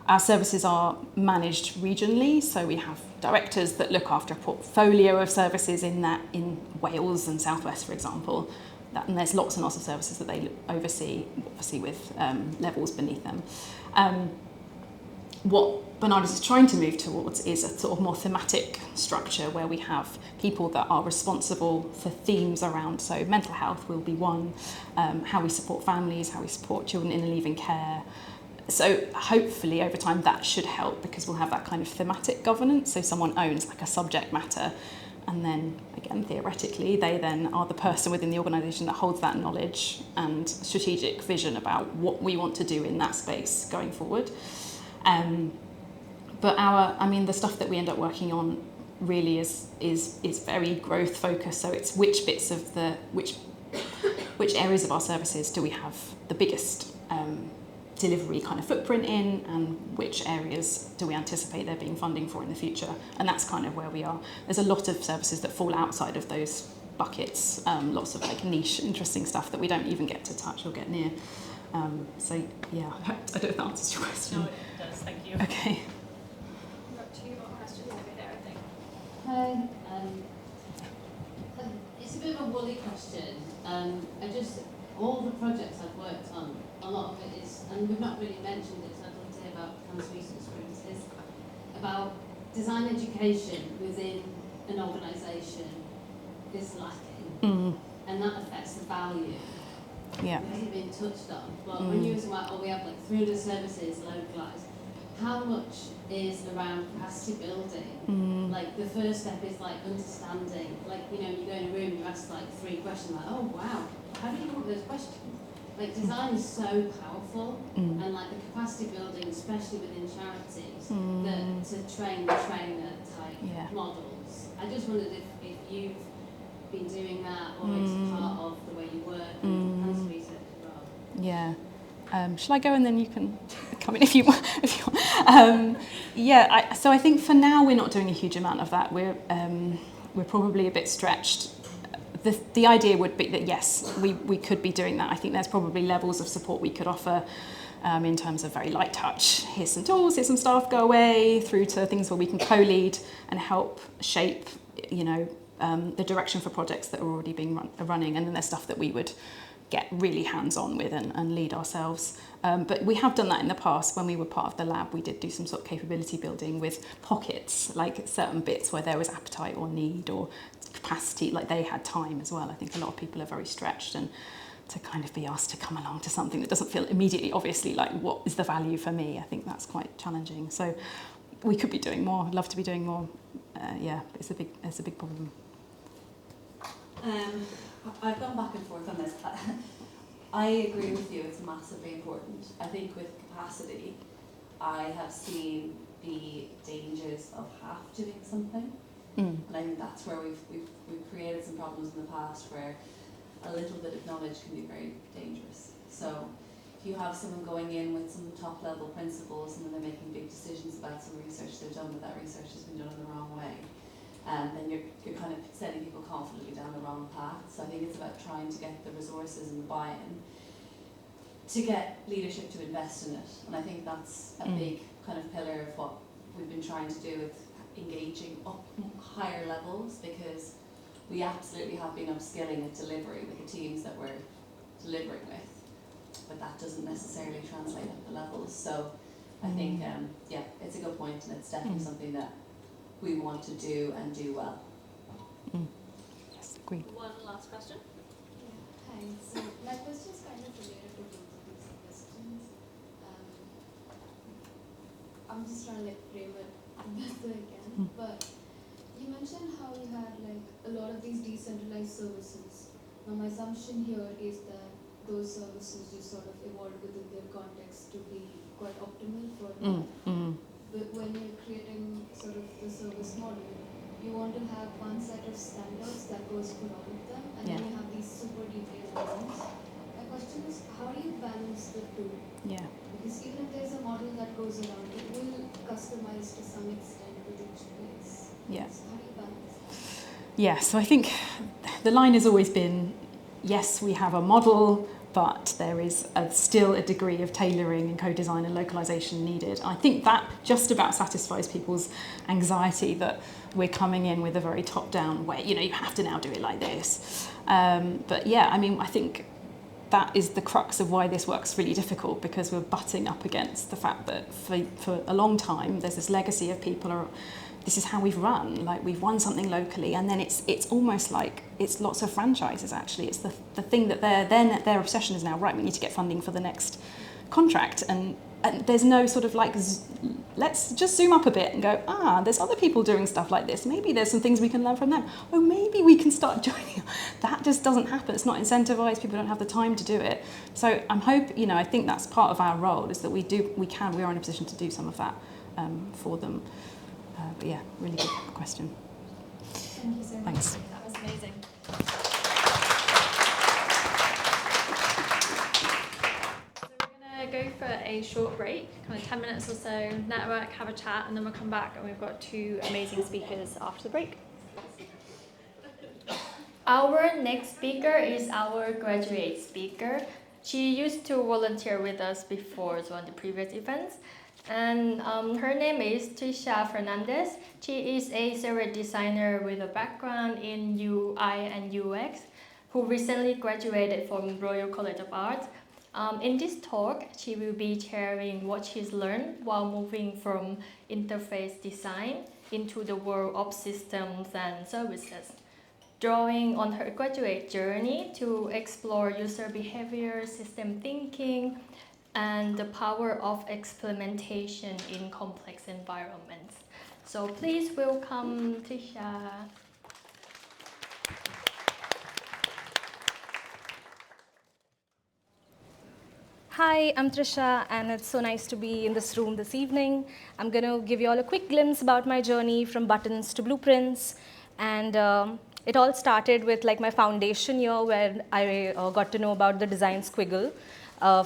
our services are managed regionally. So we have directors that look after a portfolio of services in Wales and South West, for example. And there's lots and lots of services that they oversee, obviously with levels beneath them. what Barnardo is trying to move towards is a sort of more thematic structure where we have people that are responsible for themes around, so mental health will be one, how we support families, how we support children in and leaving care. So hopefully over time that should help, because we'll have that kind of thematic governance, so someone owns like a subject matter, and then again theoretically they then are the person within the organisation that holds that knowledge and strategic vision about what we want to do in that space going forward. But the stuff that we end up working on really is very growth focused. So it's which bits of which areas of our services do we have the biggest delivery kind of footprint in, and which areas do we anticipate there being funding for in the future. And that's kind of where we are. There's a lot of services that fall outside of those buckets, lots of like niche, interesting stuff that we don't even get to touch or get near. So yeah, I don't know if that answers your question. No, it does, thank you. Okay. We've got 2 more questions over there, I think. Hi. It's a bit of a woolly question. All the projects I've worked on, a lot of it is, and we've not really mentioned it, so I'd love to hear about Cancer Research Groups, is about design education within an organisation is lacking, and that affects the value. Yeah. It hasn't been touched on, but when you were talking about, we have like 300 services localised, how much is around capacity building? Like the first step is like understanding, like, you know, you go in a room and you ask like 3 questions, like, oh wow, how do you come up with those questions? Like design is so powerful, and like the capacity building, especially within charities, to train the trainer type models. I just wondered if you've been doing that, or it's part of the way you work and Cancer Research as well. Yeah. Shall I go and then you can come in if you want? So I think for now we're not doing a huge amount of that. We're probably a bit stretched. The idea would be that yes, we could be doing that. I think there's probably levels of support we could offer in terms of very light touch. Here's some tools, here's some staff, go away, through to things where we can co-lead and help shape, the direction for projects that are already being running. And then there's stuff that we would get really hands-on with and lead ourselves. But we have done that in the past. When we were part of the lab, we did do some sort of capability building with pockets, like certain bits where there was appetite or need or capacity, like they had time as well. I think a lot of people are very stretched, and to kind of be asked to come along to something that doesn't feel immediately obviously like what is the value for me, I think that's quite challenging. So we could be doing more. I'd love to be doing more. It's a big problem. I've gone back and forth on this. I agree with you, it's massively important. I think with capacity, I have seen the dangers of half doing something. And I think that's where we've created some problems in the past where a little bit of knowledge can be very dangerous. So if you have someone going in with some top level principles and then they're making big decisions about some research they've done, but that research has been done in the wrong way, then you're kind of setting people confidently down the wrong path. So I think it's about trying to get the resources and the buy-in to get leadership to invest in it. And I think that's a big kind of pillar of what we've been trying to do with engaging up higher levels, because we absolutely have been upskilling at delivery with the teams that we're delivering with, but that doesn't necessarily translate at the levels. So I think, it's a good point, and it's definitely something that we want to do and do well. Yes, agreed. One last question. Hi, so my question is kind of related to both of these questions. I'm just trying to frame it the best way I can. But you mentioned how you had a lot of these decentralized services. Now my assumption here is that those services just sort of evolved within their context to be quite optimal for them. But when you're creating sort of the service model, you want to have one set of standards that goes for all of them, and then you have these super detailed ones. My question is, how do you balance the two? Yeah. Because even if there's a model that goes around, it will customize to some extent with each place. Yeah. So how do you balance that? Yeah, so I think the line has always been, yes, we have a model, but there is still a degree of tailoring and co-design and localisation needed. I think that just about satisfies people's anxiety that we're coming in with a very top-down way. You have to now do it like this. But yeah, I mean, I think that is the crux of why this work's really difficult, because we're butting up against the fact that for a long time there's this legacy of people this is how we've run, like we've won something locally, and then it's almost like it's lots of franchises actually. It's the thing that their obsession is now, right, we need to get funding for the next contract, and there's no sort of like, let's just zoom up a bit and go, there's other people doing stuff like this, maybe there's some things we can learn from them, oh maybe we can start joining. That just doesn't happen. It's not incentivized, people don't have the time to do it. So I think that's part of our role, is that we are in a position to do some of that for them. But yeah, really good question. Thank you so much. Thanks. That was amazing. So we're going to go for a short break, kind of 10 minutes or so, network, have a chat, and then we'll come back and we've got 2 amazing speakers after the break. Our next speaker is our graduate speaker. She used to volunteer with us before, so on the previous events. And her name is Trisha Fernandes. She is a service designer with a background in UI and UX, who recently graduated from Royal College of Art. In this talk, she will be sharing what she's learned while moving from interface design into the world of systems and services, drawing on her graduate journey to explore user behavior, system thinking, and the power of experimentation in complex environments. So please welcome Trisha. Hi, I'm Trisha, and it's so nice to be in this room this evening. I'm going to give you all a quick glimpse about my journey from buttons to blueprints. And it all started with like my foundation year, where I got to know about the design squiggle,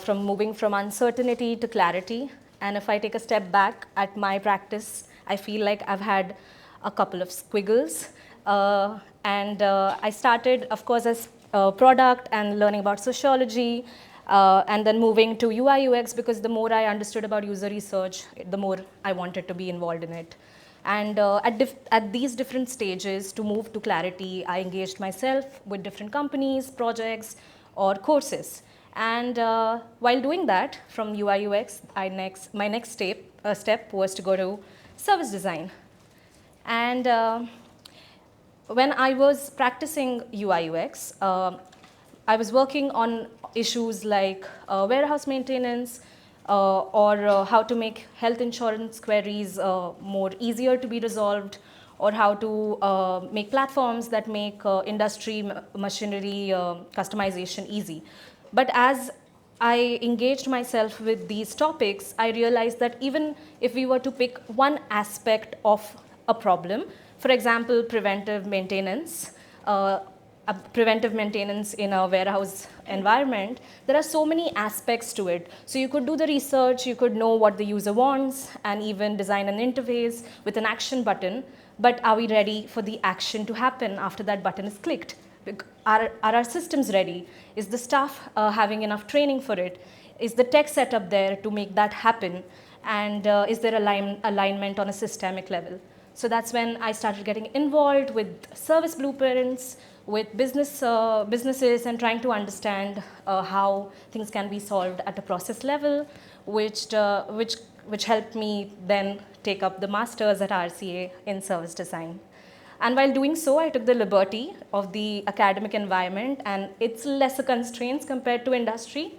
from moving from uncertainty to clarity. And if I take a step back at my practice, I feel like I've had a couple of squiggles. I started, of course, as product and learning about sociology, and then moving to UI UX, because the more I understood about user research, the more I wanted to be involved in it. And at these different stages, to move to clarity, I engaged myself with different companies, projects, or courses. And while doing that, from UI UX, my next step was to go to service design. And when I was practicing UI UX, I was working on issues like warehouse maintenance, or how to make health insurance queries more easier to be resolved, or how to make platforms that make industry machinery customization easy. But as I engaged myself with these topics, I realized that even if we were to pick one aspect of a problem, for example, preventive maintenance in a warehouse environment, there are so many aspects to it. So you could do the research, you could know what the user wants, and even design an interface with an action button. But are we ready for the action to happen after that button is clicked? Are our systems ready? Is the staff having enough training for it? Is the tech set up there to make that happen? And is there alignment on a systemic level? So that's when I started getting involved with service blueprints, with businesses, and trying to understand how things can be solved at a process level, which helped me then take up the master's at RCA in service design. And while doing so, I took the liberty of the academic environment and its lesser constraints compared to industry,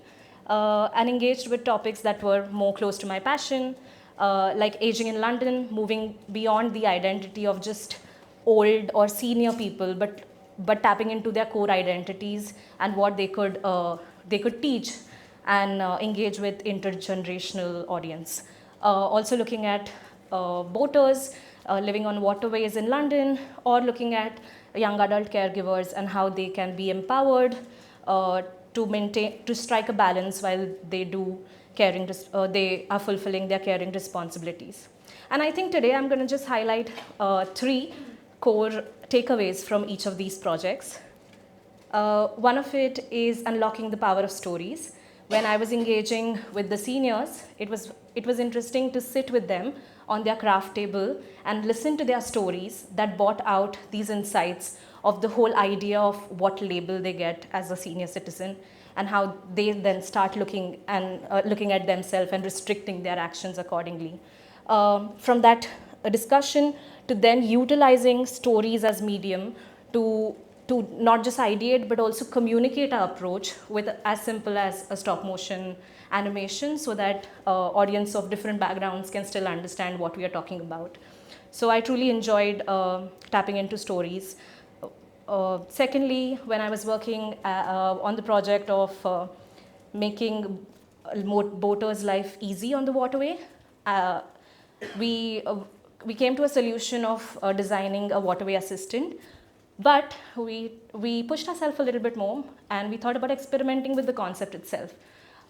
and engaged with topics that were more close to my passion, like aging in London, moving beyond the identity of just old or senior people, but tapping into their core identities and what they could teach and engage with intergenerational audience. Also looking at boaters living on waterways in London, or looking at young adult caregivers and how they can be empowered to strike a balance while they are fulfilling their caring responsibilities. And I think today I'm going to just highlight 3 core takeaways from each of these projects. One of it is unlocking the power of stories. When I was engaging with the seniors, it was interesting to sit with them on their craft table and listen to their stories that brought out these insights of the whole idea of what label they get as a senior citizen, and how they then start looking at themselves and restricting their actions accordingly. From that discussion to then utilizing stories as medium to not just ideate but also communicate our approach with as simple as a stop motion animation, so that audience of different backgrounds can still understand what we are talking about. So I truly enjoyed tapping into stories. Secondly, when I was working on the project of making boaters' life easy on the waterway, we came to a solution of designing a waterway assistant. But we pushed ourselves a little bit more, and we thought about experimenting with the concept itself.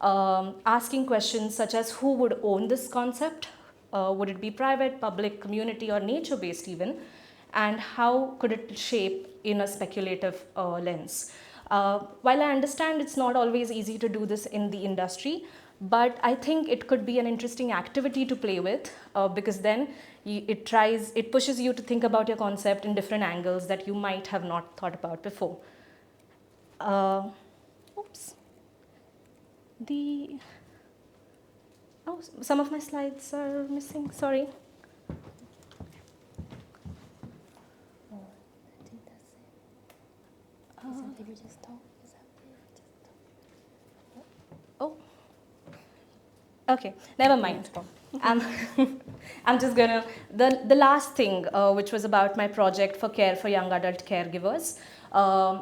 Asking questions such as who would own this concept? Would it be private, public, community, or nature-based even? And how could it shape in a speculative lens? While I understand it's not always easy to do this in the industry, but I think it could be an interesting activity to play with, because then it pushes you to think about your concept in different angles that you might have not thought about before. Oops. Some of my slides are missing, sorry. Oh, okay, never mind. I'm just gonna, the last thing, which was about my project for care for young adult caregivers.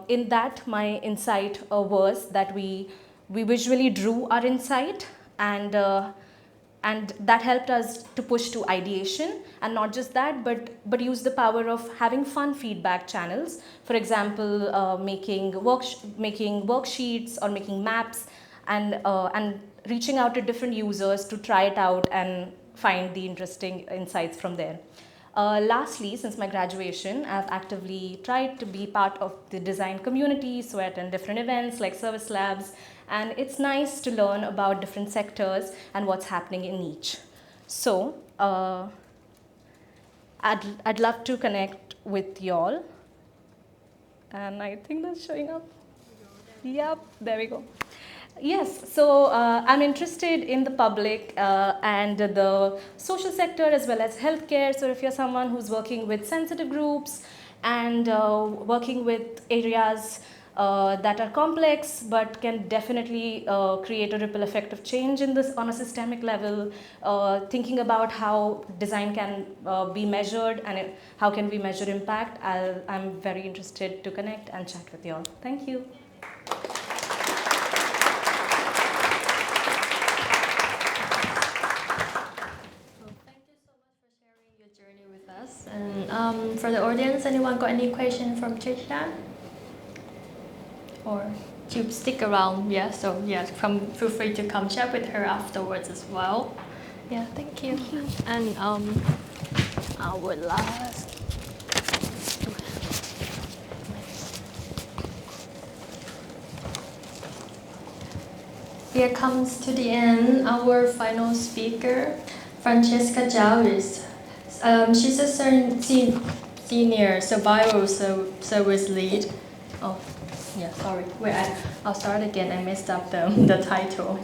In that, my insight was that we visually drew our insight, and that helped us to push to ideation, and not just that, but use the power of having fun feedback channels. For example, making worksheets or making maps, and reaching out to different users to try it out and find the interesting insights from there. Lastly, since my graduation, I've actively tried to be part of the design community, so I attend different events like service labs, and it's nice to learn about different sectors and what's happening in each. So I'd love to connect with y'all, and I think that's showing up. Yep, there we go. Yes, so I'm interested in the public and the social sector as well as healthcare. So if you're someone who's working with sensitive groups and working with areas that are complex but can definitely create a ripple effect of change in this on a systemic level, thinking about how design can be measured and how can we measure impact, I'm very interested to connect and chat with you all. Thank you. And for the audience, anyone got any question from Trisha? Or you stick around, yeah, so yeah, feel free to come chat with her afterwards as well. Yeah, thank you. And our last. Here comes to the end our final speaker, Francesca Jarvis. She's a senior survival service lead. Oh, yeah, sorry. Wait, I'll start again. I messed up the title.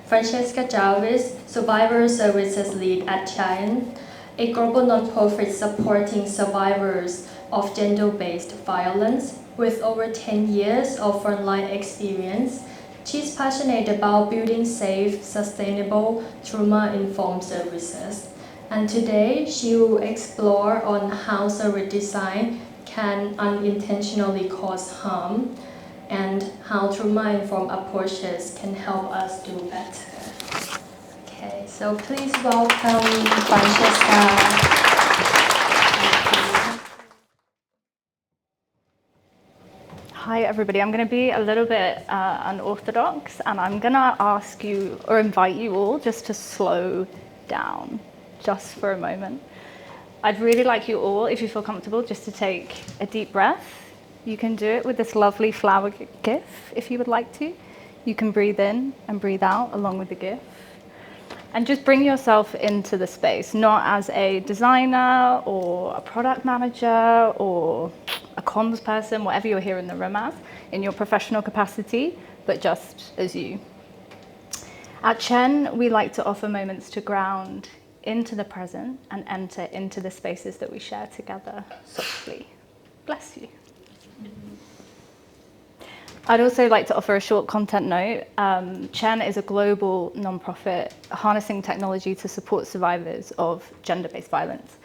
Francesca Jarvis, survivor services lead at Giant, a global nonprofit supporting survivors of gender-based violence with over 10 years of frontline experience. She's passionate about building safe, sustainable, trauma-informed services. And today, she will explore on how service design can unintentionally cause harm and how trauma-informed approaches can help us do better. Okay, so please welcome Francesca. Hi everybody, I'm going to be a little bit unorthodox, and I'm going to ask you or invite you all just to slow down just for a moment. I'd really like you all, if you feel comfortable, just to take a deep breath. You can do it with this lovely flower gif if you would like to. You can breathe in and breathe out along with the gif. And just bring yourself into the space, not as a designer or a product manager or a comms person, whatever you're here in the room as, in your professional capacity, but just as you. At Chen, we like to offer moments to ground into the present and enter into the spaces that we share together softly. Bless you. I'd also like to offer a short content note. Chen is a global nonprofit harnessing technology to support survivors of gender-based violence.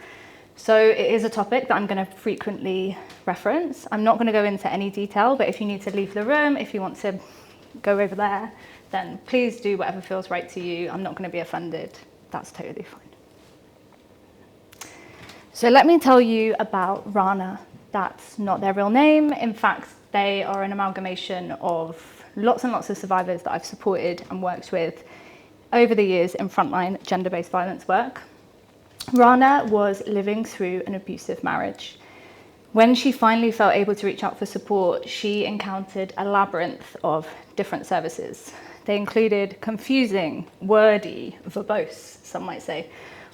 So it is a topic that I'm going to frequently reference. I'm not going to go into any detail, but if you need to leave the room, if you want to go over there, then please do whatever feels right to you. I'm not going to be offended. That's totally fine. So let me tell you about Rana. That's not their real name. In fact, they are an amalgamation of lots and lots of survivors that I've supported and worked with over the years in frontline gender-based violence work. Rana was living through an abusive marriage. When she finally felt able to reach out for support, she encountered a labyrinth of different services. They included confusing, wordy, verbose, some might say,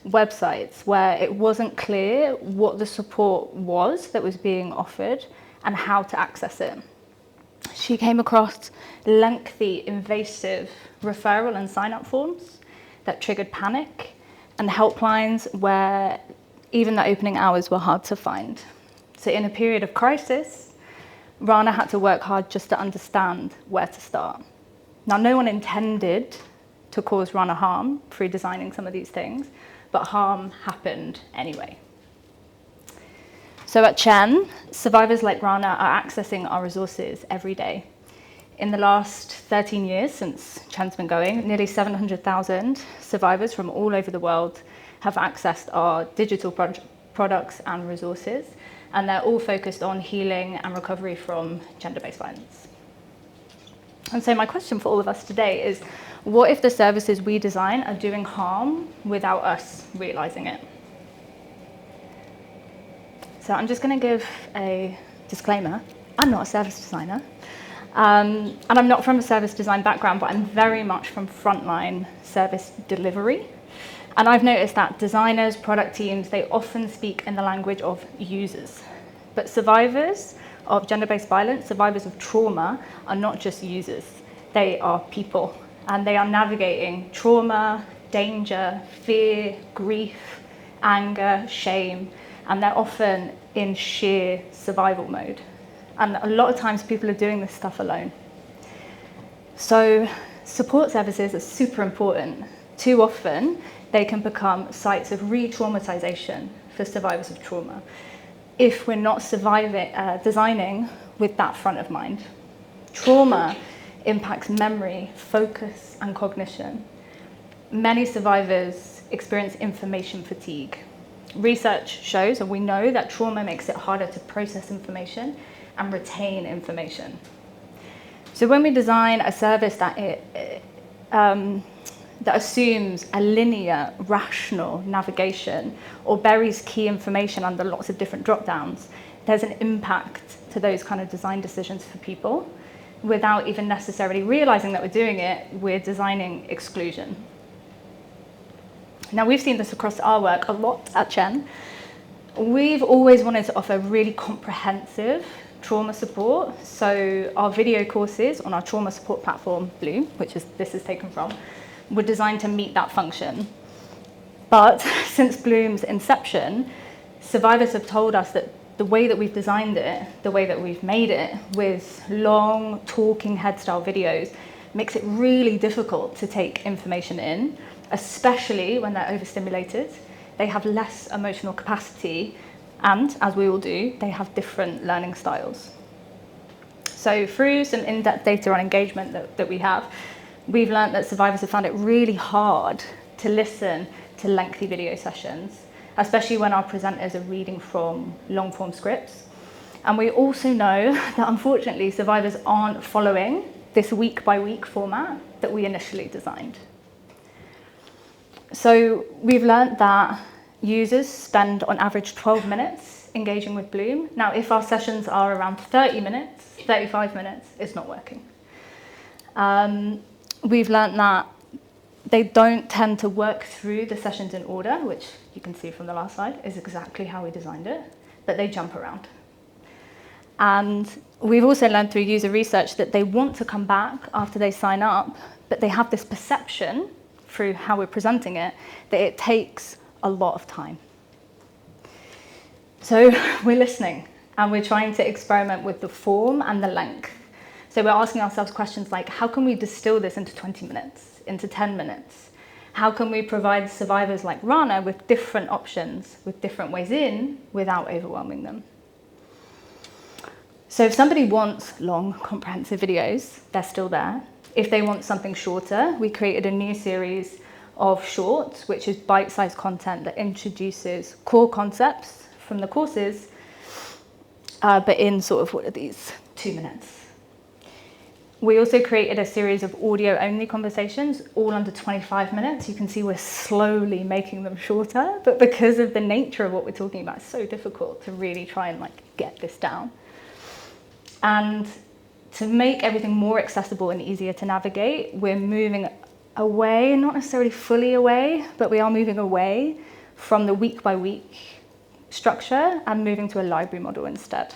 websites where it wasn't clear what the support was that was being offered and how to access it. She came across lengthy, invasive referral and sign-up forms that triggered panic, and helplines where even the opening hours were hard to find. So in a period of crisis, Rana had to work hard just to understand where to start. Now, no one intended to cause Rana harm through designing some of these things, but harm happened anyway. So at Chen, survivors like Rana are accessing our resources every day. In the last 13 years since Chen's been going, nearly 700,000 survivors from all over the world have accessed our digital products and resources, and they're all focused on healing and recovery from gender-based violence. And so my question for all of us today is, what if the services we design are doing harm without us realizing it? So I'm just going to give a disclaimer. I'm not a service designer. And I'm not from a service design background, but I'm very much from frontline service delivery. And I've noticed that designers, product teams, they often speak in the language of users. But survivors of gender-based violence, survivors of trauma, are not just users. They are people. And they are navigating trauma, danger, fear, grief, anger, shame, and they're often in sheer survival mode. And a lot of times people are doing this stuff alone. So support services are super important. Too often, they can become sites of re-traumatization for survivors of trauma if we're not designing with that front of mind. Trauma impacts memory, focus, and cognition. Many survivors experience information fatigue. Research shows, and we know, that trauma makes it harder to process information and retain information. So when we design a service that assumes a linear, rational navigation or buries key information under lots of different drop-downs, there's an impact to those kind of design decisions for people. Without even necessarily realizing that we're doing it, we're designing exclusion. Now, we've seen this across our work a lot at Chen. We've always wanted to offer really comprehensive trauma support. So our video courses on our trauma support platform, Bloom, which this is taken from, were designed to meet that function. But since Bloom's inception, survivors have told us that the way that we've designed it, the way that we've made it with long talking head style videos makes it really difficult to take information in, especially when they're overstimulated. They have less emotional capacity, and as we all do, they have different learning styles. So through some in-depth data on engagement that we have, we've learned that survivors have found it really hard to listen to lengthy video sessions, especially when our presenters are reading from long-form scripts. And we also know that unfortunately survivors aren't following this week-by-week format that we initially designed. So we've learned that users spend on average 12 minutes engaging with Bloom. Now, if our sessions are around 30 minutes, 35 minutes, it's not working. We've learned that they don't tend to work through the sessions in order, which you can see from the last slide is exactly how we designed it, but they jump around. And we've also learned through user research that they want to come back after they sign up, but they have this perception through how we're presenting it that it takes a lot of time. So we're listening and we're trying to experiment with the form and the length. So we're asking ourselves questions like, how can we distill this into 20 minutes, into 10 minutes? How can we provide survivors like Rana with different options, with different ways in, without overwhelming them? So if somebody wants long, comprehensive videos, they're still there. If they want something shorter, we created a new series of shorts, which is bite-sized content that introduces core concepts from the courses, but in sort of, what are these, 2 minutes. We also created a series of audio-only conversations, all under 25 minutes. You can see we're slowly making them shorter, but because of the nature of what we're talking about, it's so difficult to really try and get this down. And to make everything more accessible and easier to navigate, we're moving away, not necessarily fully away, but we are moving away from the week-by-week structure and moving to a library model instead.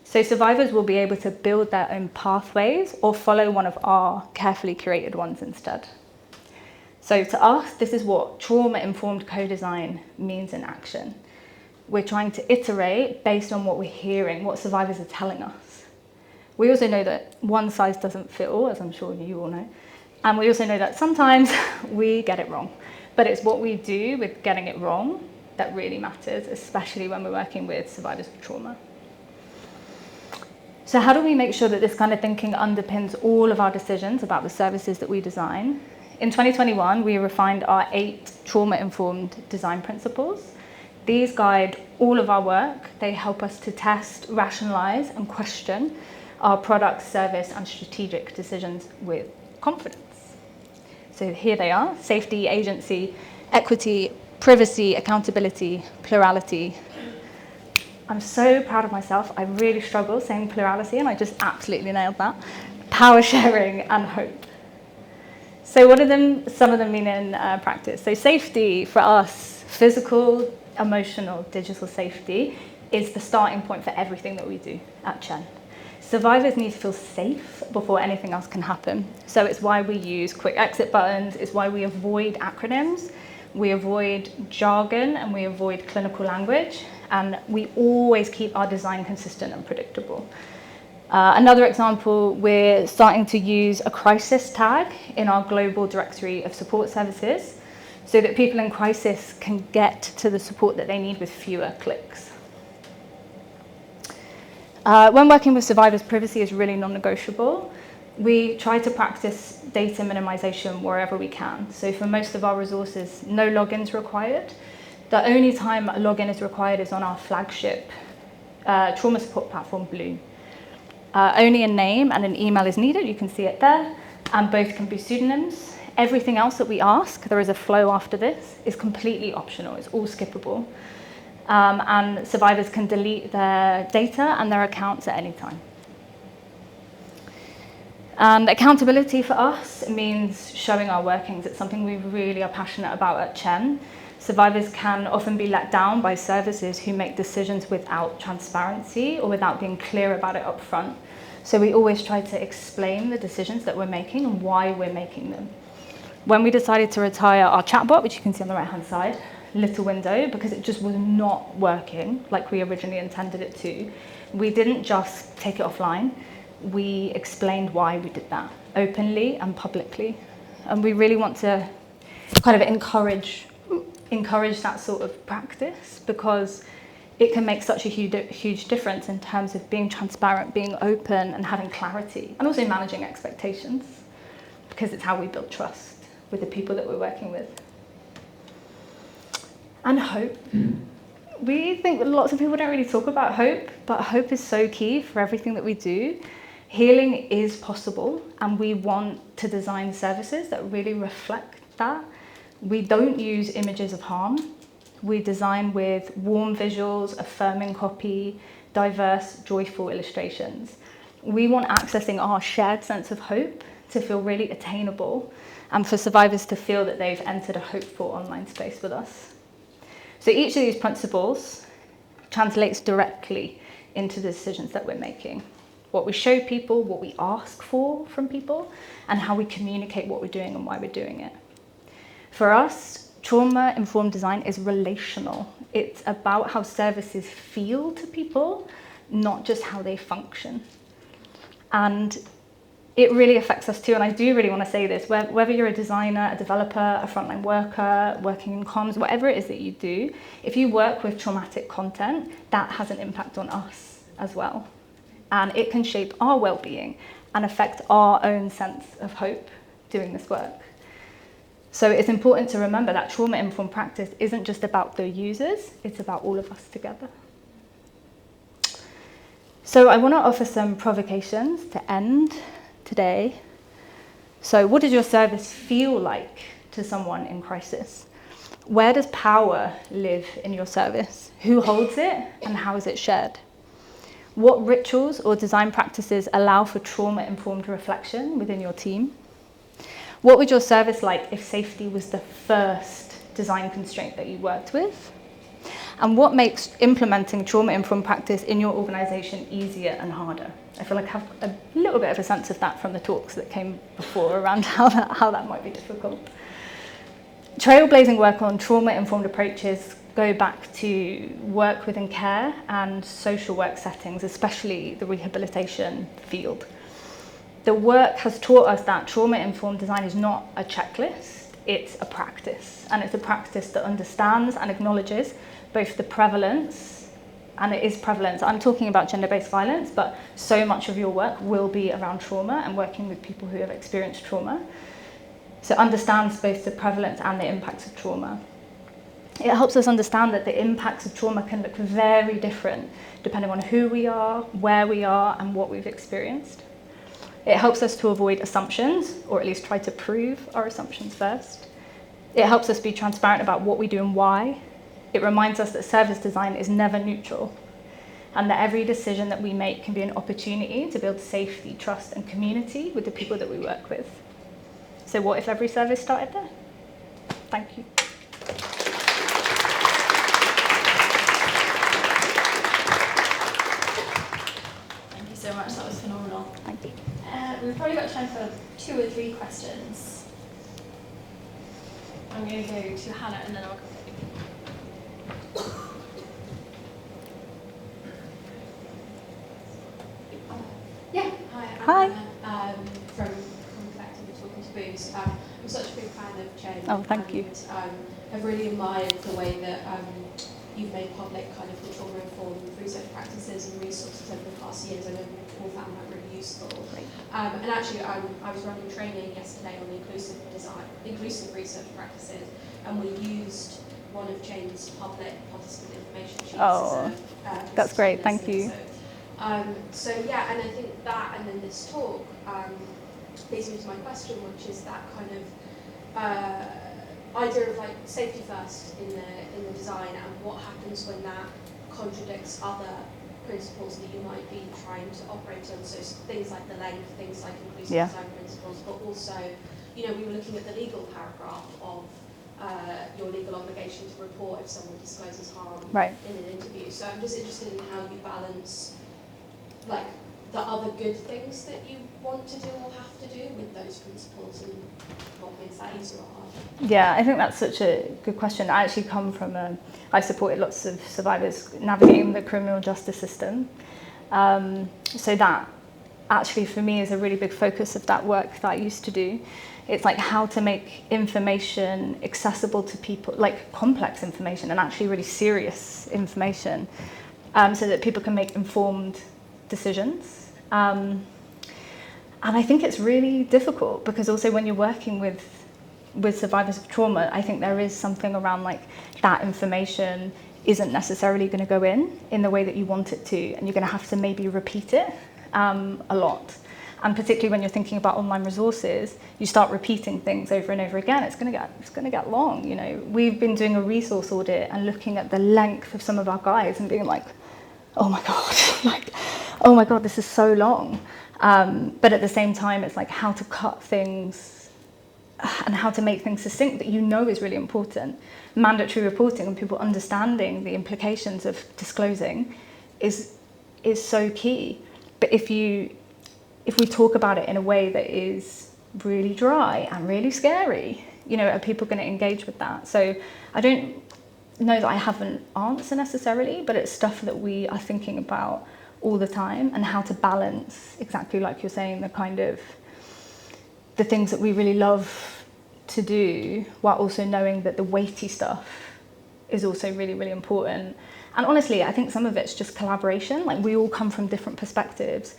So survivors will be able to build their own pathways or follow one of our carefully curated ones instead. So to us, this is what trauma-informed co-design means in action. We're trying to iterate based on what we're hearing, what survivors are telling us. We also know that one size doesn't fit all, as I'm sure you all know. And we also know that sometimes we get it wrong. But it's what we do with getting it wrong that really matters, especially when we're working with survivors of trauma. So how do we make sure that this kind of thinking underpins all of our decisions about the services that we design? In 2021, we refined our 8 trauma-informed design principles. These guide all of our work. They help us to test, rationalize, and question our product, service, and strategic decisions with confidence. So here they are: safety, agency, equity, privacy, accountability, plurality. I'm so proud of myself. I really struggle saying plurality, and I just absolutely nailed that. Power sharing and hope. So what do some of them mean in practice? So safety for us, physical, emotional, digital safety, is the starting point for everything that we do at Chen. Survivors need to feel safe before anything else can happen. So it's why we use quick exit buttons. It's why we avoid acronyms. We avoid jargon and we avoid clinical language. And we always keep our design consistent and predictable. Another example, we're starting to use a crisis tag in our global directory of support services so that people in crisis can get to the support that they need with fewer clicks. When working with survivors, privacy is really non-negotiable. We try to practice data minimization wherever we can. So for most of our resources, no logins required. The only time a login is required is on our flagship trauma support platform, Blue. Only a name and an email is needed. You can see it there, and both can be pseudonyms. Everything else that we ask, there is a flow after this, is completely optional. It's all skippable. And survivors can delete their data and their accounts at any time. And accountability for us means showing our workings. It's something we really are passionate about at Chen. Survivors can often be let down by services who make decisions without transparency or without being clear about it up front. So we always try to explain the decisions that we're making and why we're making them. When we decided to retire our chatbot, which you can see on the right-hand side, little window, because it just was not working like we originally intended it to, we didn't just take it offline. We explained why we did that openly and publicly. And we really want to kind of encourage that sort of practice, because it can make such a huge difference in terms of being transparent, being open, and having clarity, and also managing expectations, because it's how we build trust with the people that we're working with. And hope. We think that lots of people don't really talk about hope, but hope is so key for everything that we do. Healing is possible, and we want to design services that really reflect that. We don't use images of harm. We design with warm visuals, affirming copy, diverse, joyful illustrations. We want accessing our shared sense of hope to feel really attainable, and for survivors to feel that they've entered a hopeful online space with us. So each of these principles translates directly into the decisions that we're making. What we show people, what we ask for from people, and how we communicate what we're doing and why we're doing it. For us, trauma-informed design is relational. It's about how services feel to people, not just how they function. And it really affects us too, and I do really want to say this, whether you're a designer, a developer, a frontline worker, working in comms, whatever it is that you do, if you work with traumatic content, that has an impact on us as well. And it can shape our well-being and affect our own sense of hope doing this work. So it's important to remember that trauma-informed practice isn't just about the users, it's about all of us together. So I want to offer some provocations to end today. So what does your service feel like to someone in crisis? Where does power live in your service? Who holds it and how is it shared? What rituals or design practices allow for trauma-informed reflection within your team? What would your service like if safety was the first design constraint that you worked with? And what makes implementing trauma-informed practice in your organisation easier and harder? I feel like I have a little bit of a sense of that from the talks that came before around how that might be difficult. Trailblazing work on trauma-informed approaches go back to work within care and social work settings, especially the rehabilitation field. The work has taught us that trauma-informed design is not a checklist, it's a practice. And it's a practice that understands and acknowledges both the prevalence, and it is prevalence. I'm talking about gender-based violence, but so much of your work will be around trauma and working with people who have experienced trauma. So it understands both the prevalence and the impacts of trauma. It helps us understand that the impacts of trauma can look very different depending on who we are, where we are, and what we've experienced. It helps us to avoid assumptions, or at least try to prove our assumptions first. It helps us be transparent about what we do and why. It reminds us that service design is never neutral, and that every decision that we make can be an opportunity to build safety, trust, and community with the people that we work with. So what if every service started there? Thank you. Thank you so much, that was phenomenal. Thank you. We've probably got time for 2 or 3 questions. I'm going to go to Hannah and then I'll come to you. Yeah, hi. Hi. I'm from Collective and Talking to Booze. I'm such a big fan of Jane. Oh, thank you. I've really admired the way that you've made public kind of the trauma-informed research practices and resources over the past years. I know we've all found that really useful. And actually, I was running training yesterday on inclusive research practices, and we used one of Jane's public participant information sheets. Oh, that's great. Thank you. So yeah, and I think that, and then this talk leads me to my question, which is that kind of idea of like safety first in the design, and what happens when that contradicts other principles that you might be trying to operate on. So things like the length, things like inclusive design principles, but also, you know, we were looking at the legal paragraph of your legal obligation to report if someone discloses harm in an interview. So I'm just interested in how you balance like the other good things that you want to do or have to do with those principles, and what makes that easier or harder? Yeah, I think that's such a good question. I actually come from I supported lots of survivors navigating the criminal justice system. So that actually for me is a really big focus of that work that I used to do. It's like how to make information accessible to people, like complex information and actually really serious information, so that people can make informed decisions. And I think it's really difficult because also when you're working with survivors of trauma, I think there is something around like that information isn't necessarily going to go in the way that you want it to, and you're going to have to maybe repeat it a lot. And particularly when you're thinking about online resources, you start repeating things over and over again. It's going to get long. You know, we've been doing a resource audit and looking at the length of some of our guides and being like, oh my god, this is so long. But at the same time, it's like how to cut things and how to make things succinct that you know is really important. Mandatory reporting and people understanding the implications of disclosing is is so key. But if we talk about it in a way that is really dry and really scary, you know, are people going to engage with that? So I don't know that I have an answer necessarily, but it's stuff that we are thinking about all the time, and how to balance, exactly like you're saying, the things that we really love to do, while also knowing that the weighty stuff is also really, really important. And honestly, I think some of it's just collaboration. Like, we all come from different perspectives,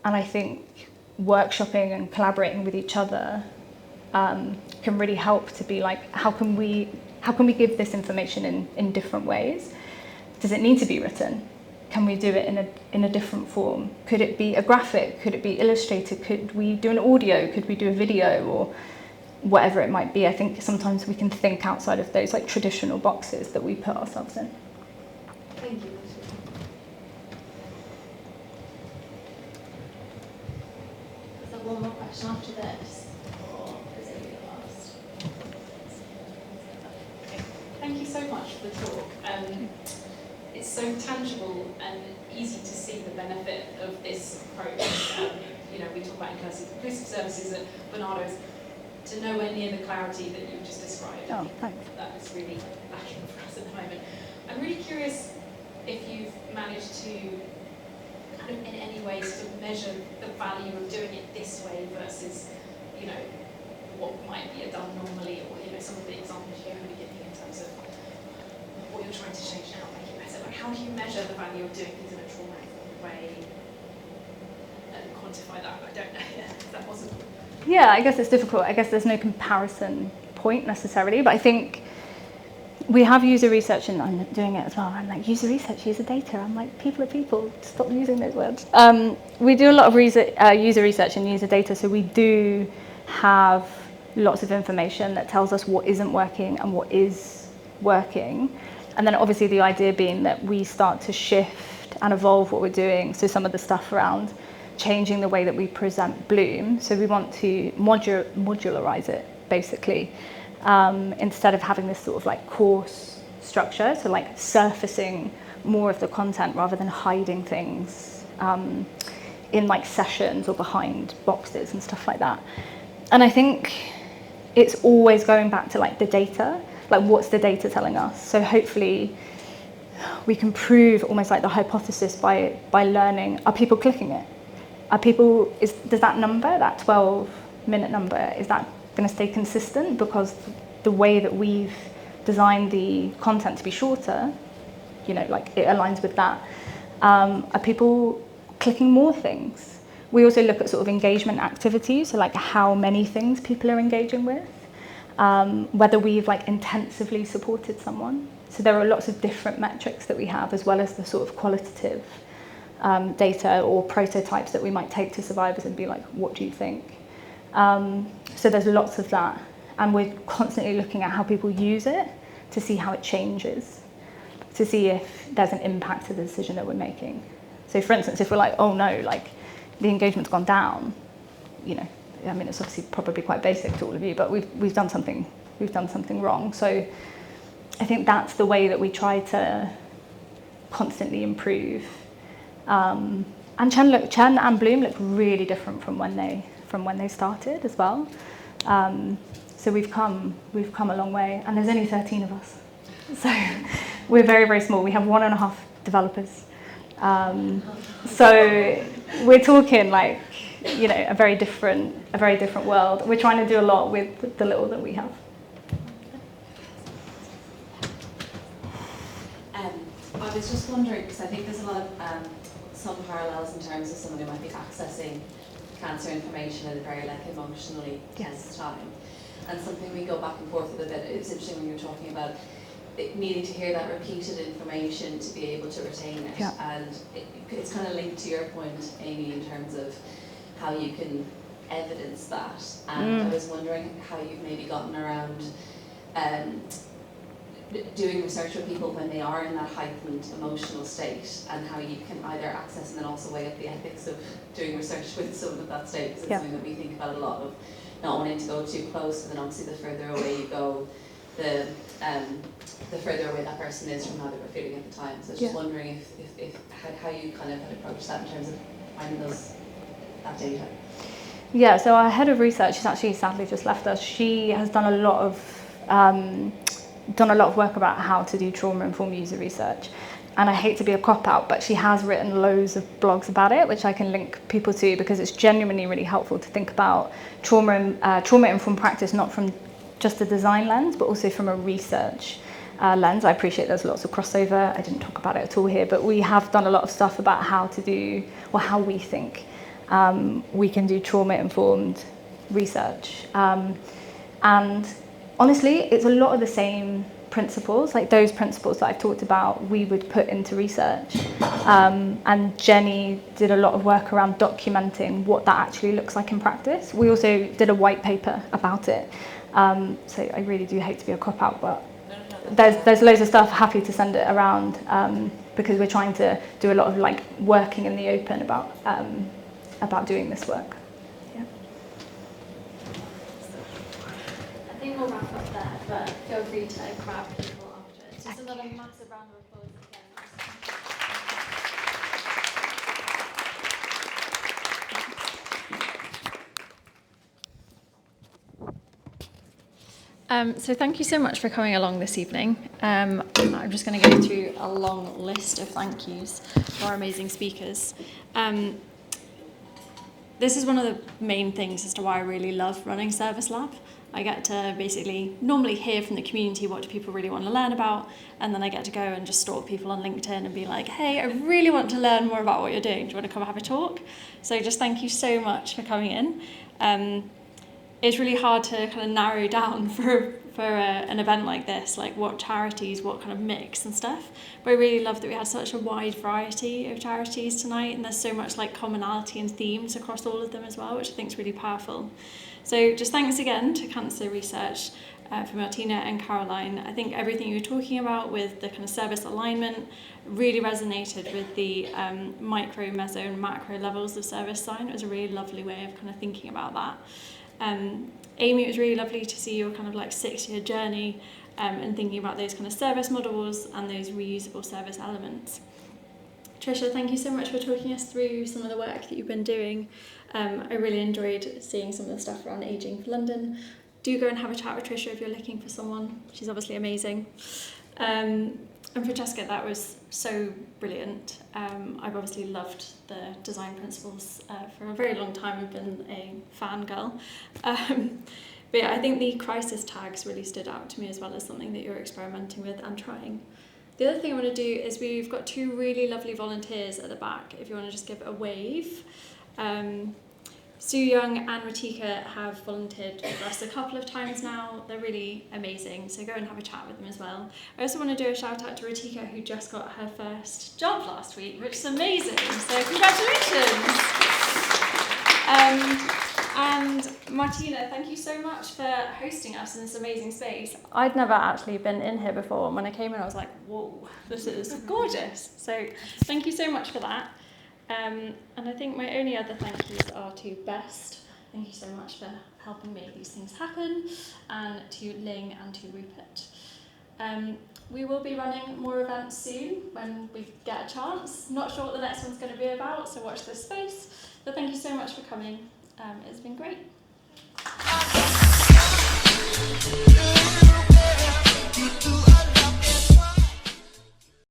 and I think workshopping and collaborating with each other can really help to be like, how can we give this information in different ways? Does it need to be written? Can we do it in a different form? Could it be a graphic? Could it be illustrated? Could we do an audio? Could we do a video, or whatever it might be? I think sometimes we can think outside of those like traditional boxes that we put ourselves in. Thank you. Is there one more question after this? Or is it the last? Okay. Thank you so much for the talk. It's so tangible and easy to see the benefit of this approach. You know, we talk about inclusive services at Barnardo's, to nowhere near the clarity that you just described. Oh, thanks. That is really lacking for us at the moment. I'm really curious if you've managed to kind of in any way sort of measure the value of doing it this way versus, you know, what might be done normally, or, you know, some of the examples you gave at the beginning in terms of what you're trying to change now, make it better. Like, how do you measure the value of doing things in a trauma-informed way and quantify that? I don't know if that wasn't. Yeah, I guess it's difficult. I guess there's no comparison point necessarily, but I think we have user research, and I'm doing it as well. I'm like, user research, user data. I'm like, people are people. Stop using those words. We do a lot of user research and user data, so we do have lots of information that tells us what isn't working and what is working. And then obviously the idea being that we start to shift and evolve what we're doing. So some of the stuff around changing the way that we present Bloom. So we want to modularize it, basically, instead of having this sort of like course structure. So like surfacing more of the content rather than hiding things in like sessions or behind boxes and stuff like that. And I think it's always going back to like the data, like what's the data telling us? So hopefully we can prove almost like the hypothesis by learning, are people clicking it? Does that number, that 12-minute number, is that going to stay consistent? Because the way that we've designed the content to be shorter, you know, like it aligns with that. Are people clicking more things? We also look at sort of engagement activities, so like how many things people are engaging with, whether we've like intensively supported someone. So there are lots of different metrics that we have, as well as the sort of qualitative data or prototypes that we might take to survivors and be like, what do you think? So there's lots of that, and we're constantly looking at how people use it to see how it changes, to see if there's an impact to the decision that we're making. So for instance, if we're like, oh no, like the engagement's gone down, you know, I mean, it's obviously probably quite basic to all of you, but we've done something wrong. So I think that's the way that we try to constantly improve. And Chen and Bloom look really different from when they started as well. So we've come a long way, and there's only 13 of us. So we're very, very small. We have 1.5 developers. So we're talking like, you know, a very different world. We're trying to do a lot with the little that we have. I was just wondering, because I think there's a lot of some parallels in terms of someone who might be accessing cancer information at a very like emotionally tense time, and something we go back and forth with a bit. It's interesting when you're talking about needing to hear that repeated information to be able to retain it, and it's kind of linked to your point, Amy, in terms of how you can evidence that. And I was wondering how you've maybe gotten around doing research with people when they are in that heightened emotional state, and how you can either access and then also weigh up the ethics of doing research with someone at that state, because it's something that we think about a lot, of not wanting to go too close, and then obviously the further away you go, the further away that person is from how they were feeling at the time. So I was just wondering if how you kind of had approached that in terms of finding that data. Yeah, so our head of research, she's actually sadly just left us. She has done a lot of work about how to do trauma-informed user research. And I hate to be a cop-out, but she has written loads of blogs about it, which I can link people to, because it's genuinely really helpful to think about trauma-informed practice, not from just a design lens, but also from a research lens. I appreciate there's lots of crossover. I didn't talk about it at all here, but we have done a lot of stuff about how to do, or how we think we can do trauma-informed research. And honestly, it's a lot of the same principles, like those principles that I've talked about, we would put into research. And Jenny did a lot of work around documenting what that actually looks like in practice. We also did a white paper about it. So I really do hate to be a cop-out, but there's loads of stuff, happy to send it around, because we're trying to do a lot of like working in the open about doing this work. Yeah. I think we'll wrap up there, but feel free to grab people afterwards. Just another massive round of applause again. So thank you so much for coming along this evening. I'm just going to go through a long list of thank yous for our amazing speakers. This is one of the main things as to why I really love running Service Lab. I get to basically normally hear from the community what do people really want to learn about, and then I get to go and just stalk people on LinkedIn and be like, hey, I really want to learn more about what you're doing. Do you want to come have a talk? So just thank you so much for coming in. It's really hard to kind of narrow down for an event like this, like what charities, what kind of mix and stuff. But I really love that we had such a wide variety of charities tonight, and there's so much like commonality and themes across all of them as well, which I think is really powerful. So just thanks again to Cancer Research for Martina and Caroline. I think everything you were talking about with the kind of service alignment really resonated with the micro, meso and macro levels of service design. It was a really lovely way of kind of thinking about that. Amy, it was really lovely to see your kind of like 6-year journey and thinking about those kind of service models and those reusable service elements. Trisha, thank you so much for talking us through some of the work that you've been doing. I really enjoyed seeing some of the stuff around Ageing for London. Do go and have a chat with Trisha if you're looking for someone. She's obviously amazing. And Francesca, that was so brilliant. I've obviously loved the design principles for a very long time. I've been a fangirl. But yeah, I think the crisis tags really stood out to me as well as something that you're experimenting with and trying. The other thing I want to do is we've got 2 really lovely volunteers at the back, if you want to just give a wave. Sue Young and Ratika have volunteered for us a couple of times now. They're really amazing, so go and have a chat with them as well. I also want to do a shout out to Ratika, who just got her first job last week, which is amazing, so congratulations. And Martina, thank you so much for hosting us in this amazing space. I'd never actually been in here before, and when I came in I was like, whoa, this is gorgeous. So thank you so much for that. And I think my only other thank yous are to Best. Thank you so much for helping make these things happen, and to Ling and to Rupert. We will be running more events soon when we get a chance. Not sure what the next one's going to be about, so watch this space. But thank you so much for coming. It's been great.